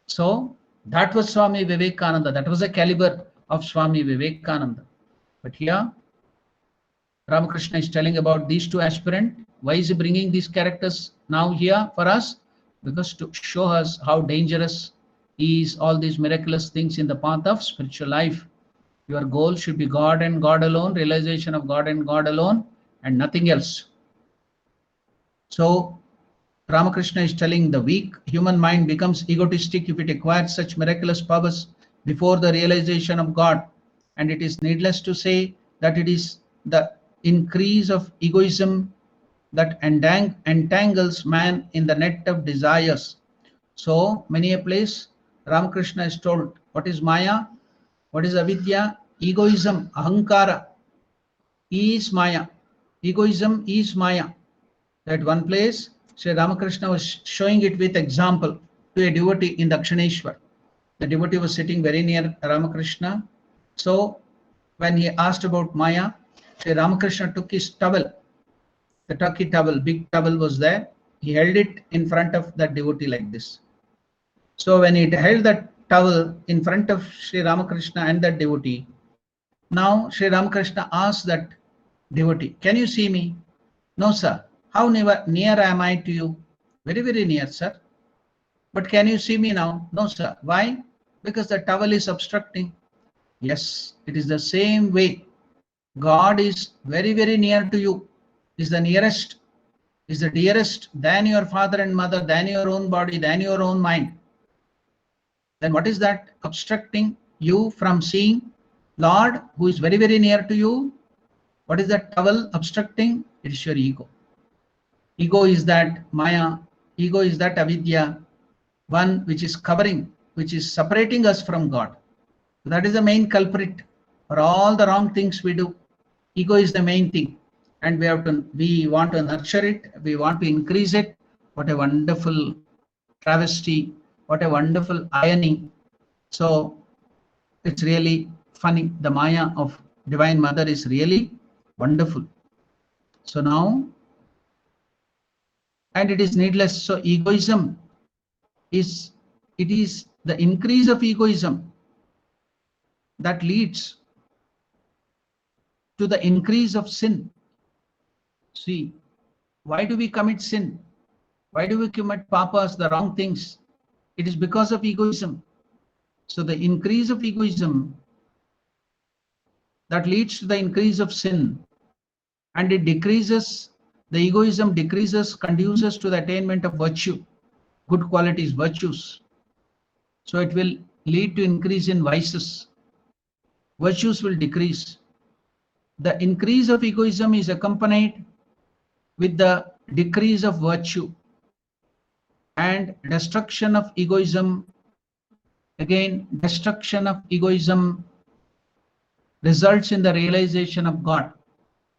So that was Swami Vivekananda. That was the caliber of Swami Vivekananda. But here, Ramakrishna is telling about these two aspirants. Why is he bringing these characters now here for us? Because to show us how dangerous is all these miraculous things in the path of spiritual life. Your goal should be God and God alone, realization of God and God alone, and nothing else. So Ramakrishna is telling the weak human mind becomes egotistic if it acquires such miraculous powers before the realization of God. And it is needless to say that it is the increase of egoism that entangles man in the net of desires. So many a place Ramakrishna is told, what is Maya? What is avidya? Egoism, ahankara is Maya. Egoism is Maya. At one place, Sri Ramakrishna was showing it with example to a devotee in Dakshineshwar. The devotee was sitting very near Ramakrishna. So when he asked about Maya, Sri Ramakrishna took his towel, the turkey towel, big towel was there. He held it in front of that devotee like this. So when he held that towel in front of Sri Ramakrishna and that devotee, now Sri Ramakrishna asked that devotee, can you see me? No, sir. How near am I to you? Very, very near, sir. But can you see me now? No, sir. Why? Because the towel is obstructing. Yes, it is the same way. God is very, very near to you. Is the nearest, is the dearest than your father and mother, than your own body, than your own mind. Then what is that obstructing you from seeing Lord who is very, very near to you? What is that towel obstructing? It is your ego. Ego is that Maya, ego is that avidya, one which is covering, which is separating us from God. That is the main culprit for all the wrong things we do. Ego is the main thing, and we want to nurture it, we want to increase it. What a wonderful travesty, what a wonderful irony. So it's really funny. The Maya of Divine Mother is really wonderful. So now, and it is needless. So egoism is the increase of egoism that leads to the increase of sin. See, why do we commit sin? Why do we commit papas, the wrong things? It is because of egoism. So the increase of egoism that leads to the increase of sin, and it decreases, the egoism decreases, conduces to the attainment of virtue, good qualities, virtues. So it will lead to increase in vices. Virtues will decrease. The increase of egoism is accompanied with the decrease of virtue, and destruction of egoism. Again, destruction of egoism results in the realization of God.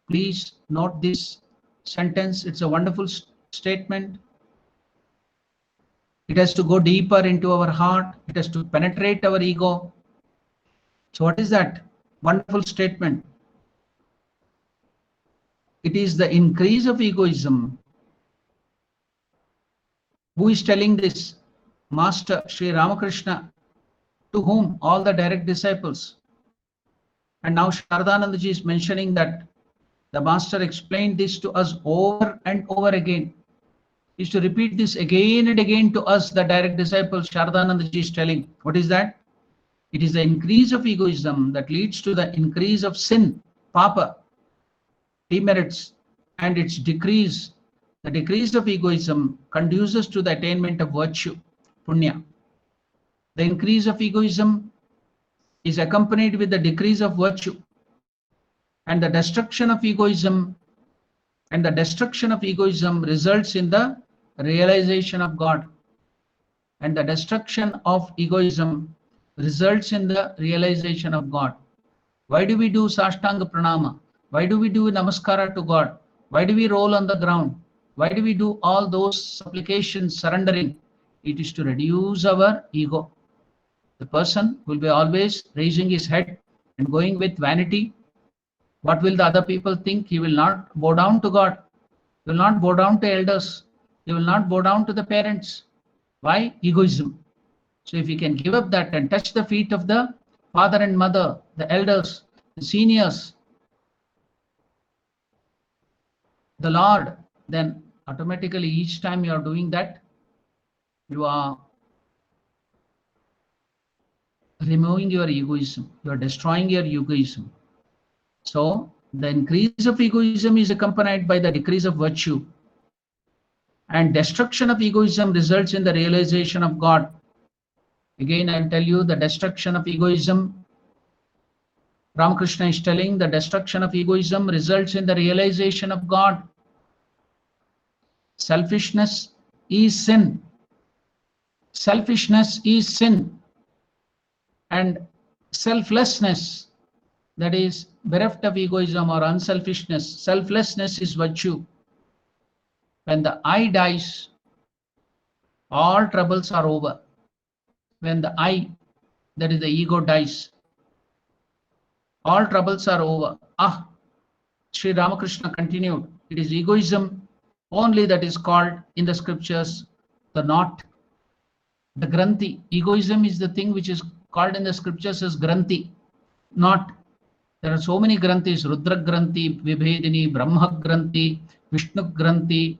Please note this sentence. It's a wonderful statement. It has to go deeper into our heart. It has to penetrate our ego. So what is that wonderful statement? It is the increase of egoism. Who is telling this? Master Sri Ramakrishna, to whom? All the direct disciples. And now Sharadanandaji is mentioning that the Master explained this to us over and over again. He is to repeat this again and again to us, the direct disciples. Sharadanandaji is telling, what is that? It is the increase of egoism that leads to the increase of sin, papa, demerits, and its decrease. The decrease of egoism conduces to the attainment of virtue, punya. The increase of egoism is accompanied with the decrease of virtue, and the destruction of egoism results in the realization of God. And the destruction of egoism results in the realization of God. Why do we do Sashtanga Pranama? Why do we do Namaskara to God? Why do we roll on the ground? Why do we do all those supplications, surrendering? It is to reduce our ego. The person will be always raising his head and going with vanity. What will the other people think? He will not bow down to God. He will not bow down to elders. He will not bow down to the parents. Why? Egoism. So if you can give up that and touch the feet of the father and mother, the elders, the seniors, the Lord, then automatically each time you are doing that, you are removing your egoism. You are destroying your egoism. So the increase of egoism is accompanied by the decrease of virtue. And destruction of egoism results in the realization of God. Again, I'll tell you the destruction of egoism. Ramakrishna is telling the destruction of egoism results in the realization of God. Selfishness is sin. Selfishness is sin. And selflessness, that is bereft of egoism or unselfishness, selflessness is virtue. When the I dies, all troubles are over. When the I, that is the ego, dies, all troubles are over. Sri Ramakrishna continued, it is egoism only that is called in the scriptures the knot, the granthi. Egoism is the thing which is called in the scriptures as granthi, knot. There are so many granthis: Rudra Granthi, Vibhedini, Brahma Granthi, Vishnu Granthi.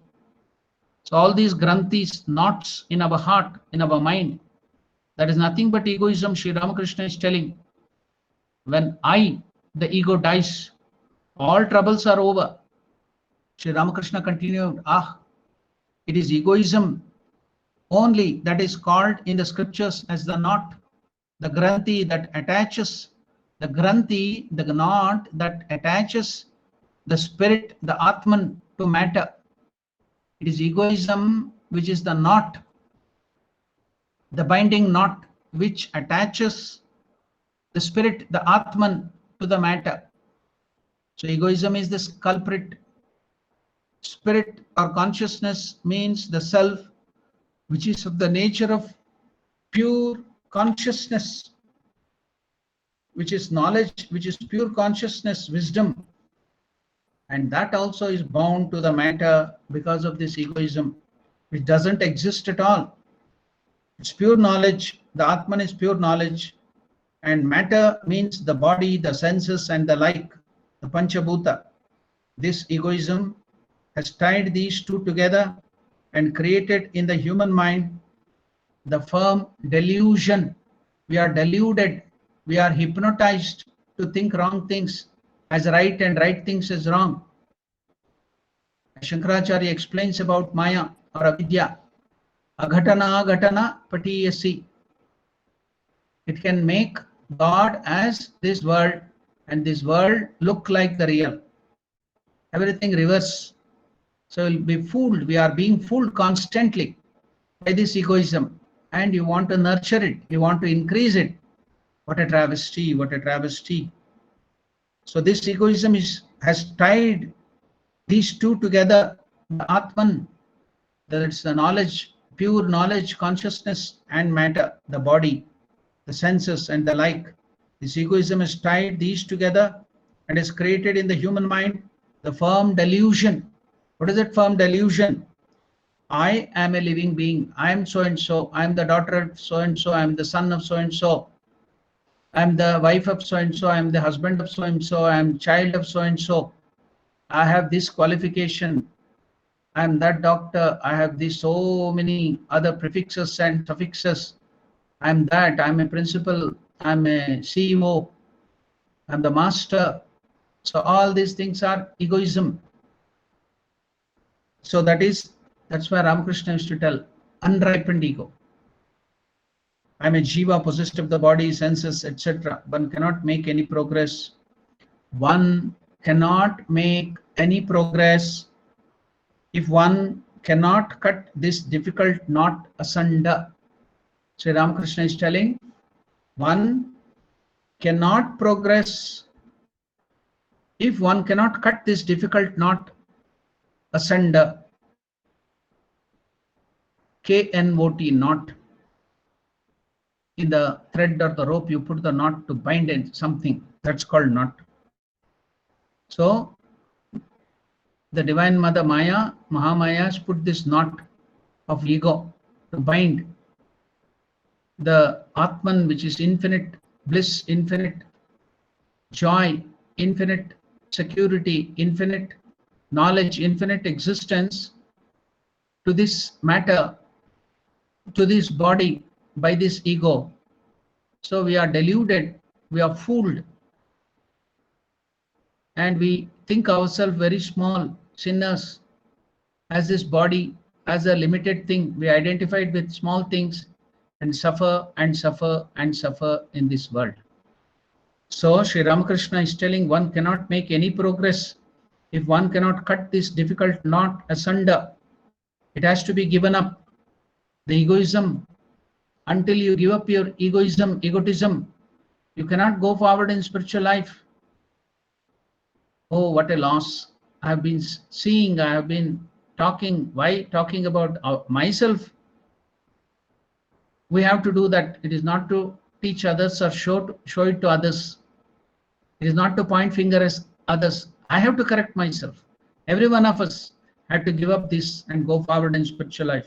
So all these granthis, knots in our heart, in our mind, that is nothing but egoism. Sri Ramakrishna is telling, when I, the ego, dies, all troubles are over. Sri Ramakrishna continued, it is egoism only that is called in the scriptures as the knot, the granthi that attaches, the granthi, the knot that attaches the spirit, the Atman, to matter. It is egoism which is the knot, the binding knot which attaches the spirit, the Atman, to the matter. So egoism is this culprit. Spirit or consciousness means the self, which is of the nature of pure consciousness, which is knowledge, which is pure consciousness, wisdom. And that also is bound to the matter because of this egoism, which doesn't exist at all. It's pure knowledge. The Atman is pure knowledge. And matter means the body, the senses, and the like, the Panchabhuta. This egoism has tied these two together and created in the human mind the firm delusion. We are deluded. We are hypnotized to think wrong things as right and right things as wrong. Shankaracharya explains about Maya or Avidya. Aghatana aghatana patiyasi. It can make God as this world and this world look like the real. Everything reverse. So we'll be fooled. We are being fooled constantly by this egoism. And you want to nurture it. You want to increase it. What a travesty, what a travesty. So this egoism has tied these two together, the Atman, that is the knowledge, pure knowledge, consciousness and matter, the body, the senses and the like. This egoism has tied these together and has created in the human mind the firm delusion. What is that firm delusion? I am a living being. I am so and so. I am the daughter of so and so. I am the son of so and so. I am the wife of so and so. I am the husband of so and so. I am child of so and so. I have this qualification. I am that doctor. I have this so many other prefixes and suffixes. I am that. I am a principal. I am a CEO. I am the master. So all these things are egoism. So that's why Ramakrishna used to tell, unripened ego. I am a jiva possessed of the body, senses, etc. One cannot make any progress. One cannot make any progress if one cannot cut this difficult knot asunder. Sri Ramakrishna is telling, one cannot progress if one cannot cut this difficult knot asunder. KNOT, knot. In the thread or the rope, you put the knot to bind in something. That's called knot. So, the Divine Mother Maya, Mahamaya, has put this knot of ego to bind the Atman, which is infinite bliss, infinite joy, infinite security, infinite knowledge, infinite existence, to this matter, to this body, by this ego. So we are deluded, we are fooled, and we think ourselves very small, sinners, as this body, as a limited thing. We identify it with small things and suffer and suffer and suffer in this world. So Sri Ramakrishna is telling, one cannot make any progress if one cannot cut this difficult knot asunder. It has to be given up. The egoism, until you give up your egotism, you cannot go forward in spiritual life. Oh, what a loss. I have been seeing, I have been talking. Why talking about myself? We have to do that. It is not to teach others or show it to others. It is not to point finger at others. I have to correct myself. Every one of us had to give up this and go forward in spiritual life.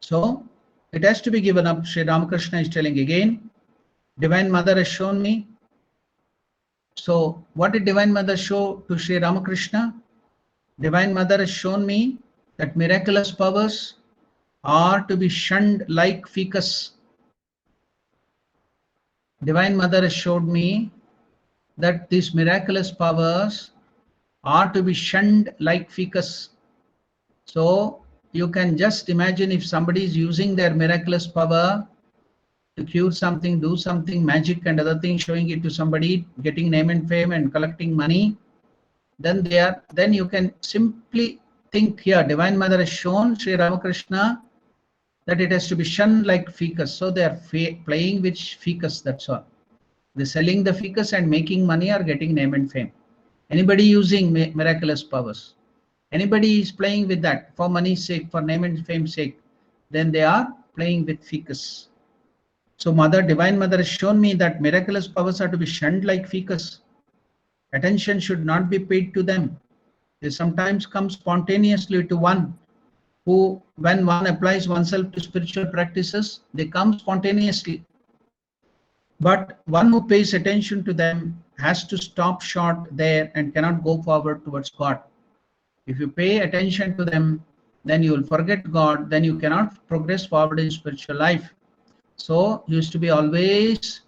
So it has to be given up. Sri Ramakrishna is telling again, Divine Mother has shown me. So what did Divine Mother show to Sri Ramakrishna? Divine Mother has shown me that miraculous powers are to be shunned like ficus. Divine Mother has showed me that these miraculous powers are to be shunned like ficus. So you can just imagine if somebody is using their miraculous power to cure something, do something, magic and other things, showing it to somebody, getting name and fame and collecting money, then you can simply think here, Divine Mother has shown Sri Ramakrishna that it has to be shunned like ficus. So they are playing with ficus, that's all. They're selling the ficus and making money or getting name and fame. Anybody using miraculous powers, anybody is playing with that for money's sake, for name and fame sake, then they are playing with ficus. So Divine Mother has shown me that miraculous powers are to be shunned like ficus. Attention should not be paid to them. They sometimes come spontaneously to one who, when one applies oneself to spiritual practices, they come spontaneously. But one who pays attention to them has to stop short there and cannot go forward towards God. If you pay attention to them, then you will forget God, then you cannot progress forward in spiritual life. So you used to be always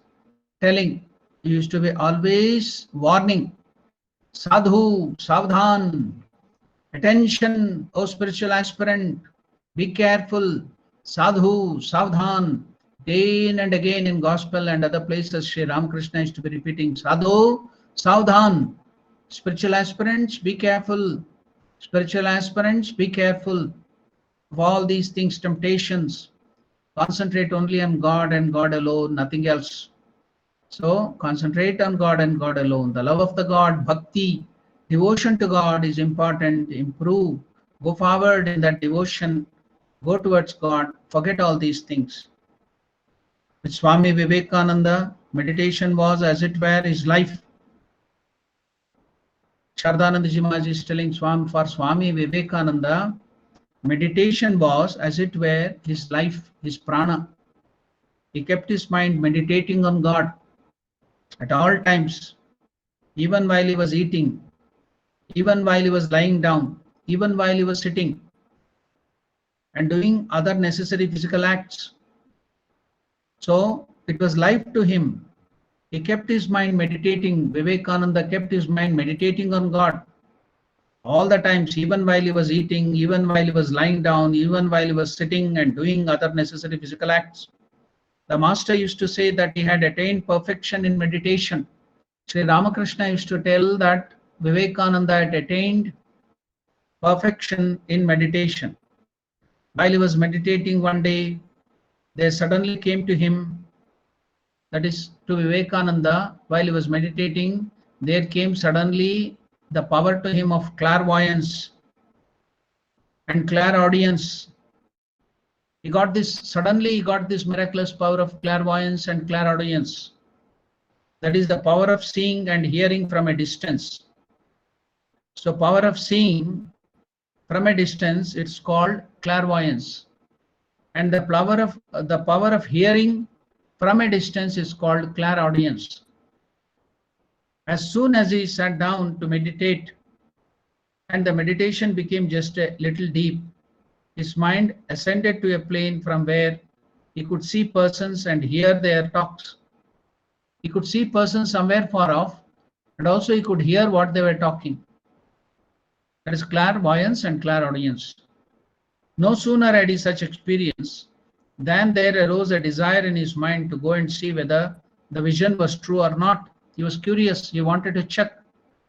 telling, you used to be always warning, Sadhu, Savdhan, attention, O spiritual aspirant, be careful, Sadhu, Savdhan. Again and again in gospel and other places, Sri Ramakrishna is to be repeating, Sadhu, Savdhan. Spiritual aspirants, be careful. Spiritual aspirants, be careful of all these things, temptations. Concentrate only on God and God alone, nothing else. So concentrate on God and God alone. The love of the God, bhakti, devotion to God is important. Improve, go forward in that devotion, go towards God, forget all these things. With Swami Vivekananda, meditation was as it were his life. Shardananda Maharaj is telling for Swami Vivekananda, meditation was as it were his life, his prana. He kept his mind meditating on God at all times, even while he was eating, even while he was lying down, even while he was sitting and doing other necessary physical acts. So it was life to him. He kept his mind meditating. Vivekananda kept his mind meditating on God all the times, even while he was eating, even while he was lying down, even while he was sitting and doing other necessary physical acts. The master used to say that he had attained perfection in meditation. Sri Ramakrishna used to tell that Vivekananda had attained perfection in meditation. While he was meditating one day, there suddenly came to him, that is to Vivekananda, while he was meditating, there came suddenly the power to him of clairvoyance and clairaudience. Suddenly he got this miraculous power of clairvoyance and clairaudience. That is the power of seeing and hearing from a distance. So power of seeing from a distance, it's called clairvoyance. And the power of hearing from a distance is called clairaudience. As soon as he sat down to meditate, and the meditation became just a little deep, his mind ascended to a plane from where he could see persons and hear their talks. He could see persons somewhere far off, and also he could hear what they were talking. That is clairvoyance and clairaudience. No sooner had he such experience than there arose a desire in his mind to go and see whether the vision was true or not. He was curious. He wanted to check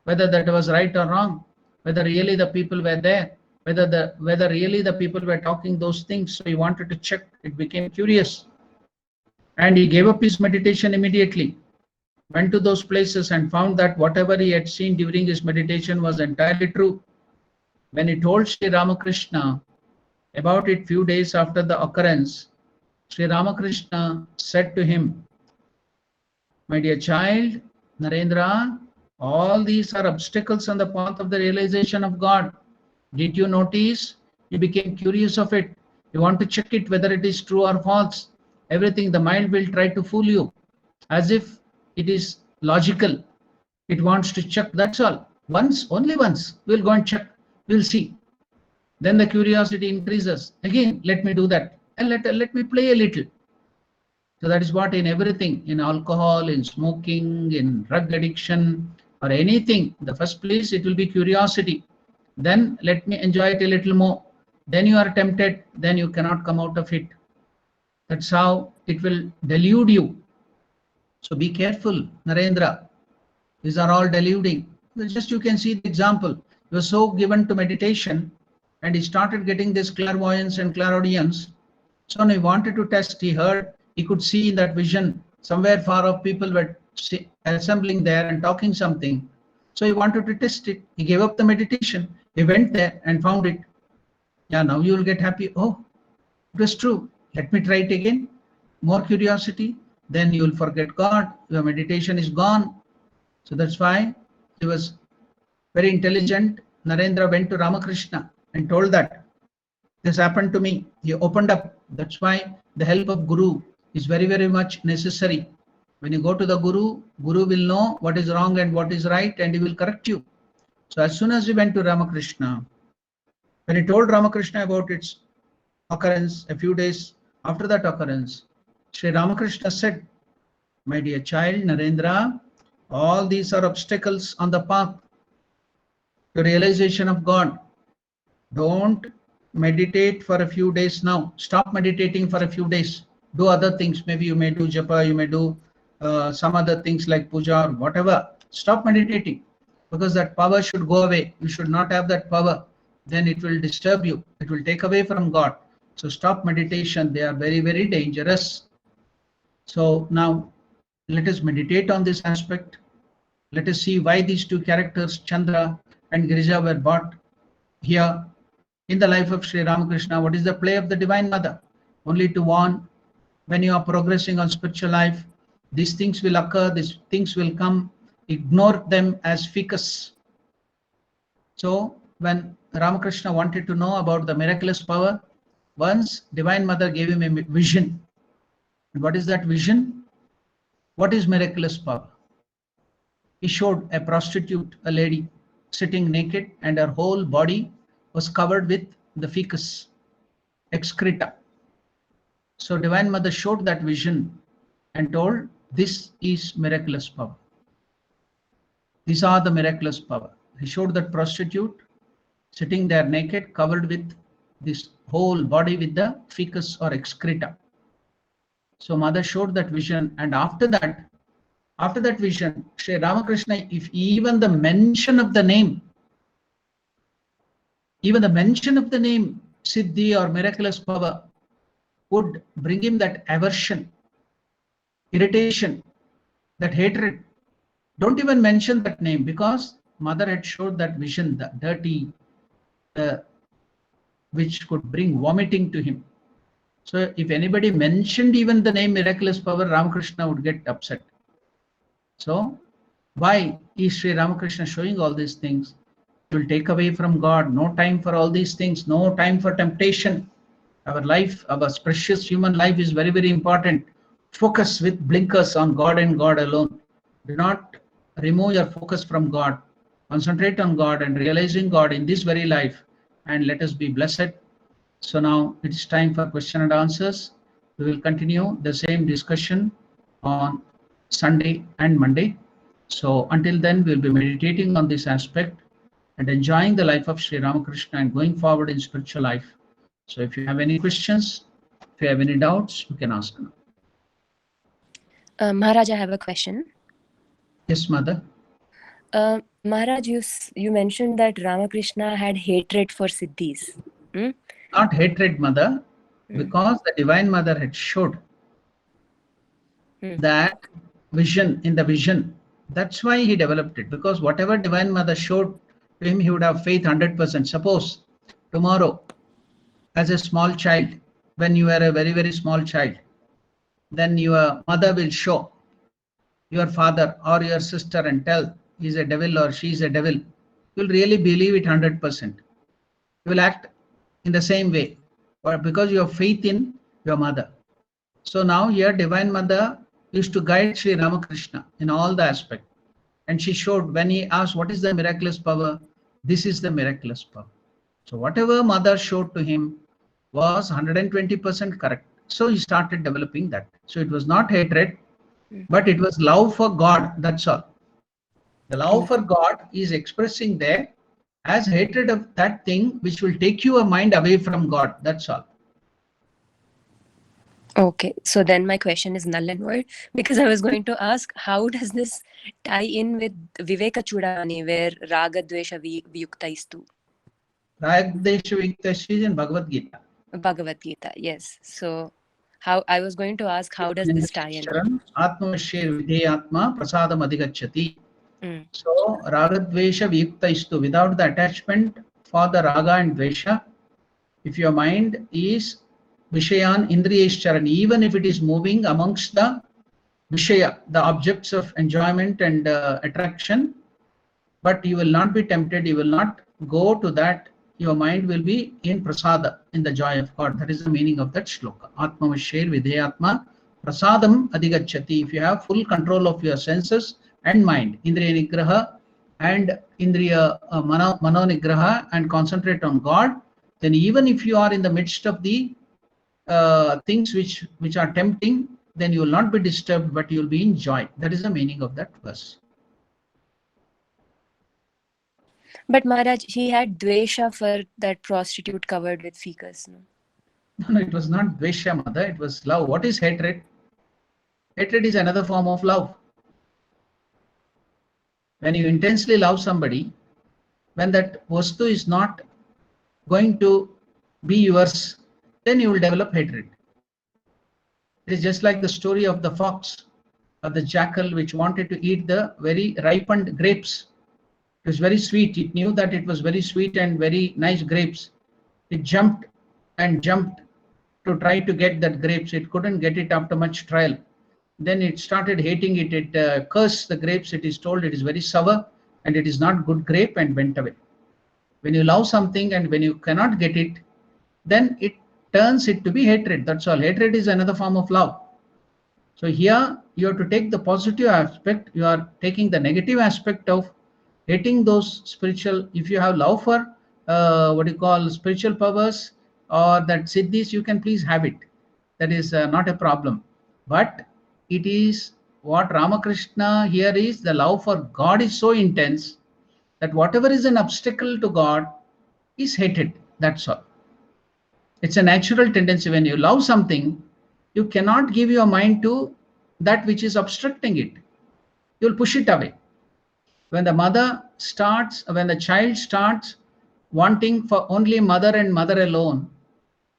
whether that was right or wrong, whether really the people were there, whether really the people were talking those things. So he wanted to check. It became curious. And he gave up his meditation immediately, went to those places and found that whatever he had seen during his meditation was entirely true. When he told Sri Ramakrishna about it few days after the occurrence, Sri Ramakrishna said to him, "My dear child, Narendra, all these are obstacles on the path of the realization of God. Did you notice? You became curious of it. You want to check it whether it is true or false. Everything, the mind will try to fool you as if it is logical. It wants to check, that's all. Only once, we'll go and check, we'll see. Then the curiosity increases. Again, let me do that. And let me play a little." So that is what in everything, in alcohol, in smoking, in drug addiction, or anything, the first place it will be curiosity. Then let me enjoy it a little more. Then you are tempted, then you cannot come out of it. That's how it will delude you. So be careful, Narendra. These are all deluding. Just you can see the example. He was so given to meditation and he started getting this clairvoyance and clairaudience. So when he wanted to test, he heard, he could see in that vision somewhere far off people were assembling there and talking something. So he wanted to test it. He gave up the meditation. He went there and found it. Yeah, now you will get happy. Oh, it was true. Let me try it again. More curiosity. Then you will forget God. Your meditation is gone. So that's why he was very intelligent. Narendra went to Ramakrishna and told that this happened to me. He opened up. That's why the help of Guru is very, very much necessary. When you go to the Guru, Guru will know what is wrong and what is right, and he will correct you. So as soon as he went to Ramakrishna, when he told Ramakrishna about its occurrence, a few days after that occurrence, Sri Ramakrishna said, "My dear child, Narendra, all these are obstacles on the path to realization of God. Don't meditate for a few days now. Stop meditating for a few days. Do other things. Maybe you may do japa, you may do some other things like puja or whatever. Stop meditating, because that power should go away. You should not have that power. Then it will disturb you. It will take away from God. So stop meditation. They are very, very dangerous." So now let us meditate on this aspect. Let us see why these two characters, Chandra and Girija, were brought here in the life of Sri Ramakrishna. What is the play of the Divine Mother? Only to warn, when you are progressing on spiritual life, these things will occur, these things will come. Ignore them as ficus. So when Ramakrishna wanted to know about the miraculous power, once Divine Mother gave him a vision. And what is that vision? What is miraculous power? He showed a prostitute, a lady, sitting naked, and her whole body was covered with the ficus, excreta. So Divine Mother showed that vision and told, "This is miraculous power. These are the miraculous power." He showed that prostitute sitting there naked, covered with this whole body with the ficus or excreta. So Mother showed that vision, and after that vision, Sri Ramakrishna, if even the mention of the name Even the mention of the name Siddhi or miraculous power would bring him that aversion, irritation, that hatred. Don't even mention that name, because mother had showed that vision, the dirty, which could bring vomiting to him. So if anybody mentioned even the name miraculous power, Ramakrishna would get upset. So why is Sri Ramakrishna showing all these things? It will take away from God. No time for all these things. No time for temptation. Our life, our precious human life is very, very important. Focus with blinkers on God and God alone. Do not remove your focus from God. Concentrate on God and realizing God in this very life, and let us be blessed. So now it's time for question and answers. We will continue the same discussion on Sunday and Monday. So until then, we'll be meditating on this aspect and enjoying the life of Sri Ramakrishna and going forward in spiritual life. So if you have any questions, if you have any doubts, you can ask now. Maharaj, I have a question. Yes, Mother. Maharaj, you mentioned that Ramakrishna had hatred for Siddhis. Not hatred, Mother, because the Divine Mother had showed that vision in the vision. That's why he developed it, because whatever Divine Mother showed to him, he would have faith 100%. Suppose tomorrow, as a small child, when you are a very, very small child, then your mother will show your father or your sister and tell he's a devil or she's a devil. You'll really believe it 100%. You will act in the same way, but because you have faith in your mother. So now here Divine Mother used to guide Sri Ramakrishna in all the aspect. And she showed, when he asked, what is the miraculous power? This is the miraculous power. So whatever mother showed to him was 120% correct. So he started developing that. So it was not hatred, but it was love for God. That's all. The love for God is expressing there as hatred of that thing which will take your mind away from God. That's all. Okay, so then my question is null and void, because I was going to ask, how does this tie in with Viveka Chudamani, where Raga Dvesha Viyukta istu? Raga Dvesha Viyukta is in Bhagavad Gita. Bhagavad Gita, yes. So how I was going to ask, how does this tie in? Atmavashir Videyatma Prasadam Adhigacchati. So Raga Dvesha Viyukta istu, without the attachment for the Raga and Dvesha, if your mind is Vishayan Indriyeshcharan, even if it is moving amongst the Vishaya, the objects of enjoyment and attraction, but you will not be tempted, you will not go to that, your mind will be in prasada, in the joy of God. That is the meaning of that shloka. Atmavashir Videyatma Prasadam Adhigacchati. If you have full control of your senses and mind, Indriya Nigraha and Indriya Mano Nigraha, and concentrate on God, then even if you are in the midst of the things which are tempting, then you will not be disturbed, but you will be in joy. That is the meaning of that verse. But Maharaj, he had dvesha for that prostitute covered with ficus. No, it was not dvesha, Mother. It was love. What is hatred? Hatred is another form of love. When you intensely love somebody, when that vastu is not going to be yours, then you will develop hatred. It is just like the story of the fox or the jackal which wanted to eat the very ripened grapes. It was very sweet. It knew that it was very sweet and very nice grapes. It jumped and jumped to try to get that grapes. It couldn't get it after much trial. Then it started hating it. It cursed the grapes. It is told it is very sour and it is not good grape, and went away. When you love something and when you cannot get it, then it turns it to be hatred. That's all. Hatred is another form of love. So here you have to take the positive aspect. You are taking the negative aspect of hating those spiritual. If you have love for what you call spiritual powers or that siddhis, you can please have it. That is not a problem. But it is what Ramakrishna here is, the love for God is so intense that whatever is an obstacle to God is hated. That's all. It's a natural tendency. When you love something, you cannot give your mind to that which is obstructing it. You'll push it away. When the mother starts, when the child starts wanting for only mother and mother alone,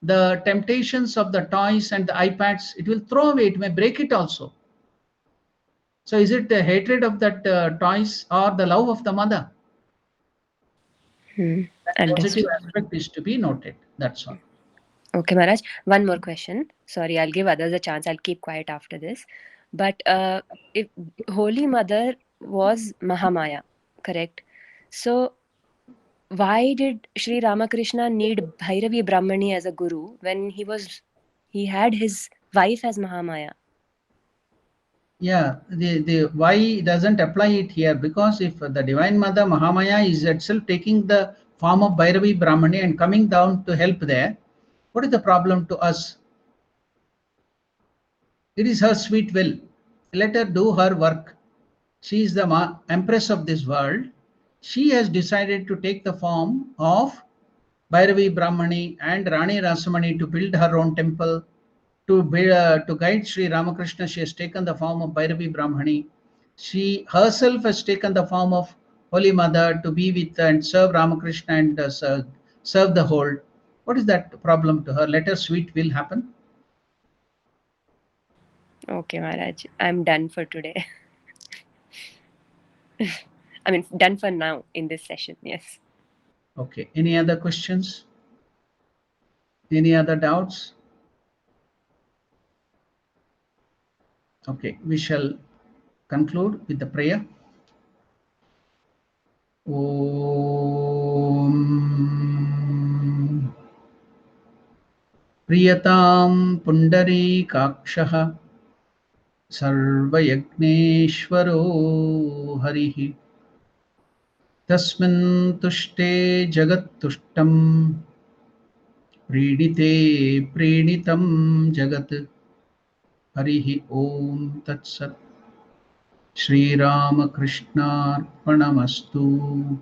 the temptations of the toys and the iPads, it will throw away, it may break it also. So is it the hatred of that toys or the love of the mother? That positive aspect is to be noted. That's all. Okay, Maharaj. One more question. Sorry, I'll give others a chance. I'll keep quiet after this. But if Holy Mother was Mahamaya, correct? So why did Sri Ramakrishna need Bhairavi Brahmani as a guru when he had his wife as Mahamaya? Yeah, the why doesn't apply it here, because if the Divine Mother Mahamaya is itself taking the form of Bhairavi Brahmani and coming down to help there, what is the problem to us? It is her sweet will. Let her do her work. She is the empress of this world. She has decided to take the form of Bhairavi Brahmani and Rani Rasamani to build her own temple. To guide Sri Ramakrishna, she has taken the form of Bhairavi Brahmani. She herself has taken the form of Holy Mother to be with and serve Ramakrishna and serve the whole. What is that problem to her? Let her sweet will happen. Okay, Maharaj. I'm done for today. I mean, done for now in this session. Yes. Okay. Any other questions? Any other doubts? Okay. We shall conclude with the prayer. Om Priyatam Pundarikakshaha Sarvayajneshwaro Harihi Tasmin Tushte Jagat Tushtam Pridite Prinitam Jagat Harihi Om Tat Sat Shri Ramakrishna Arpanamastu.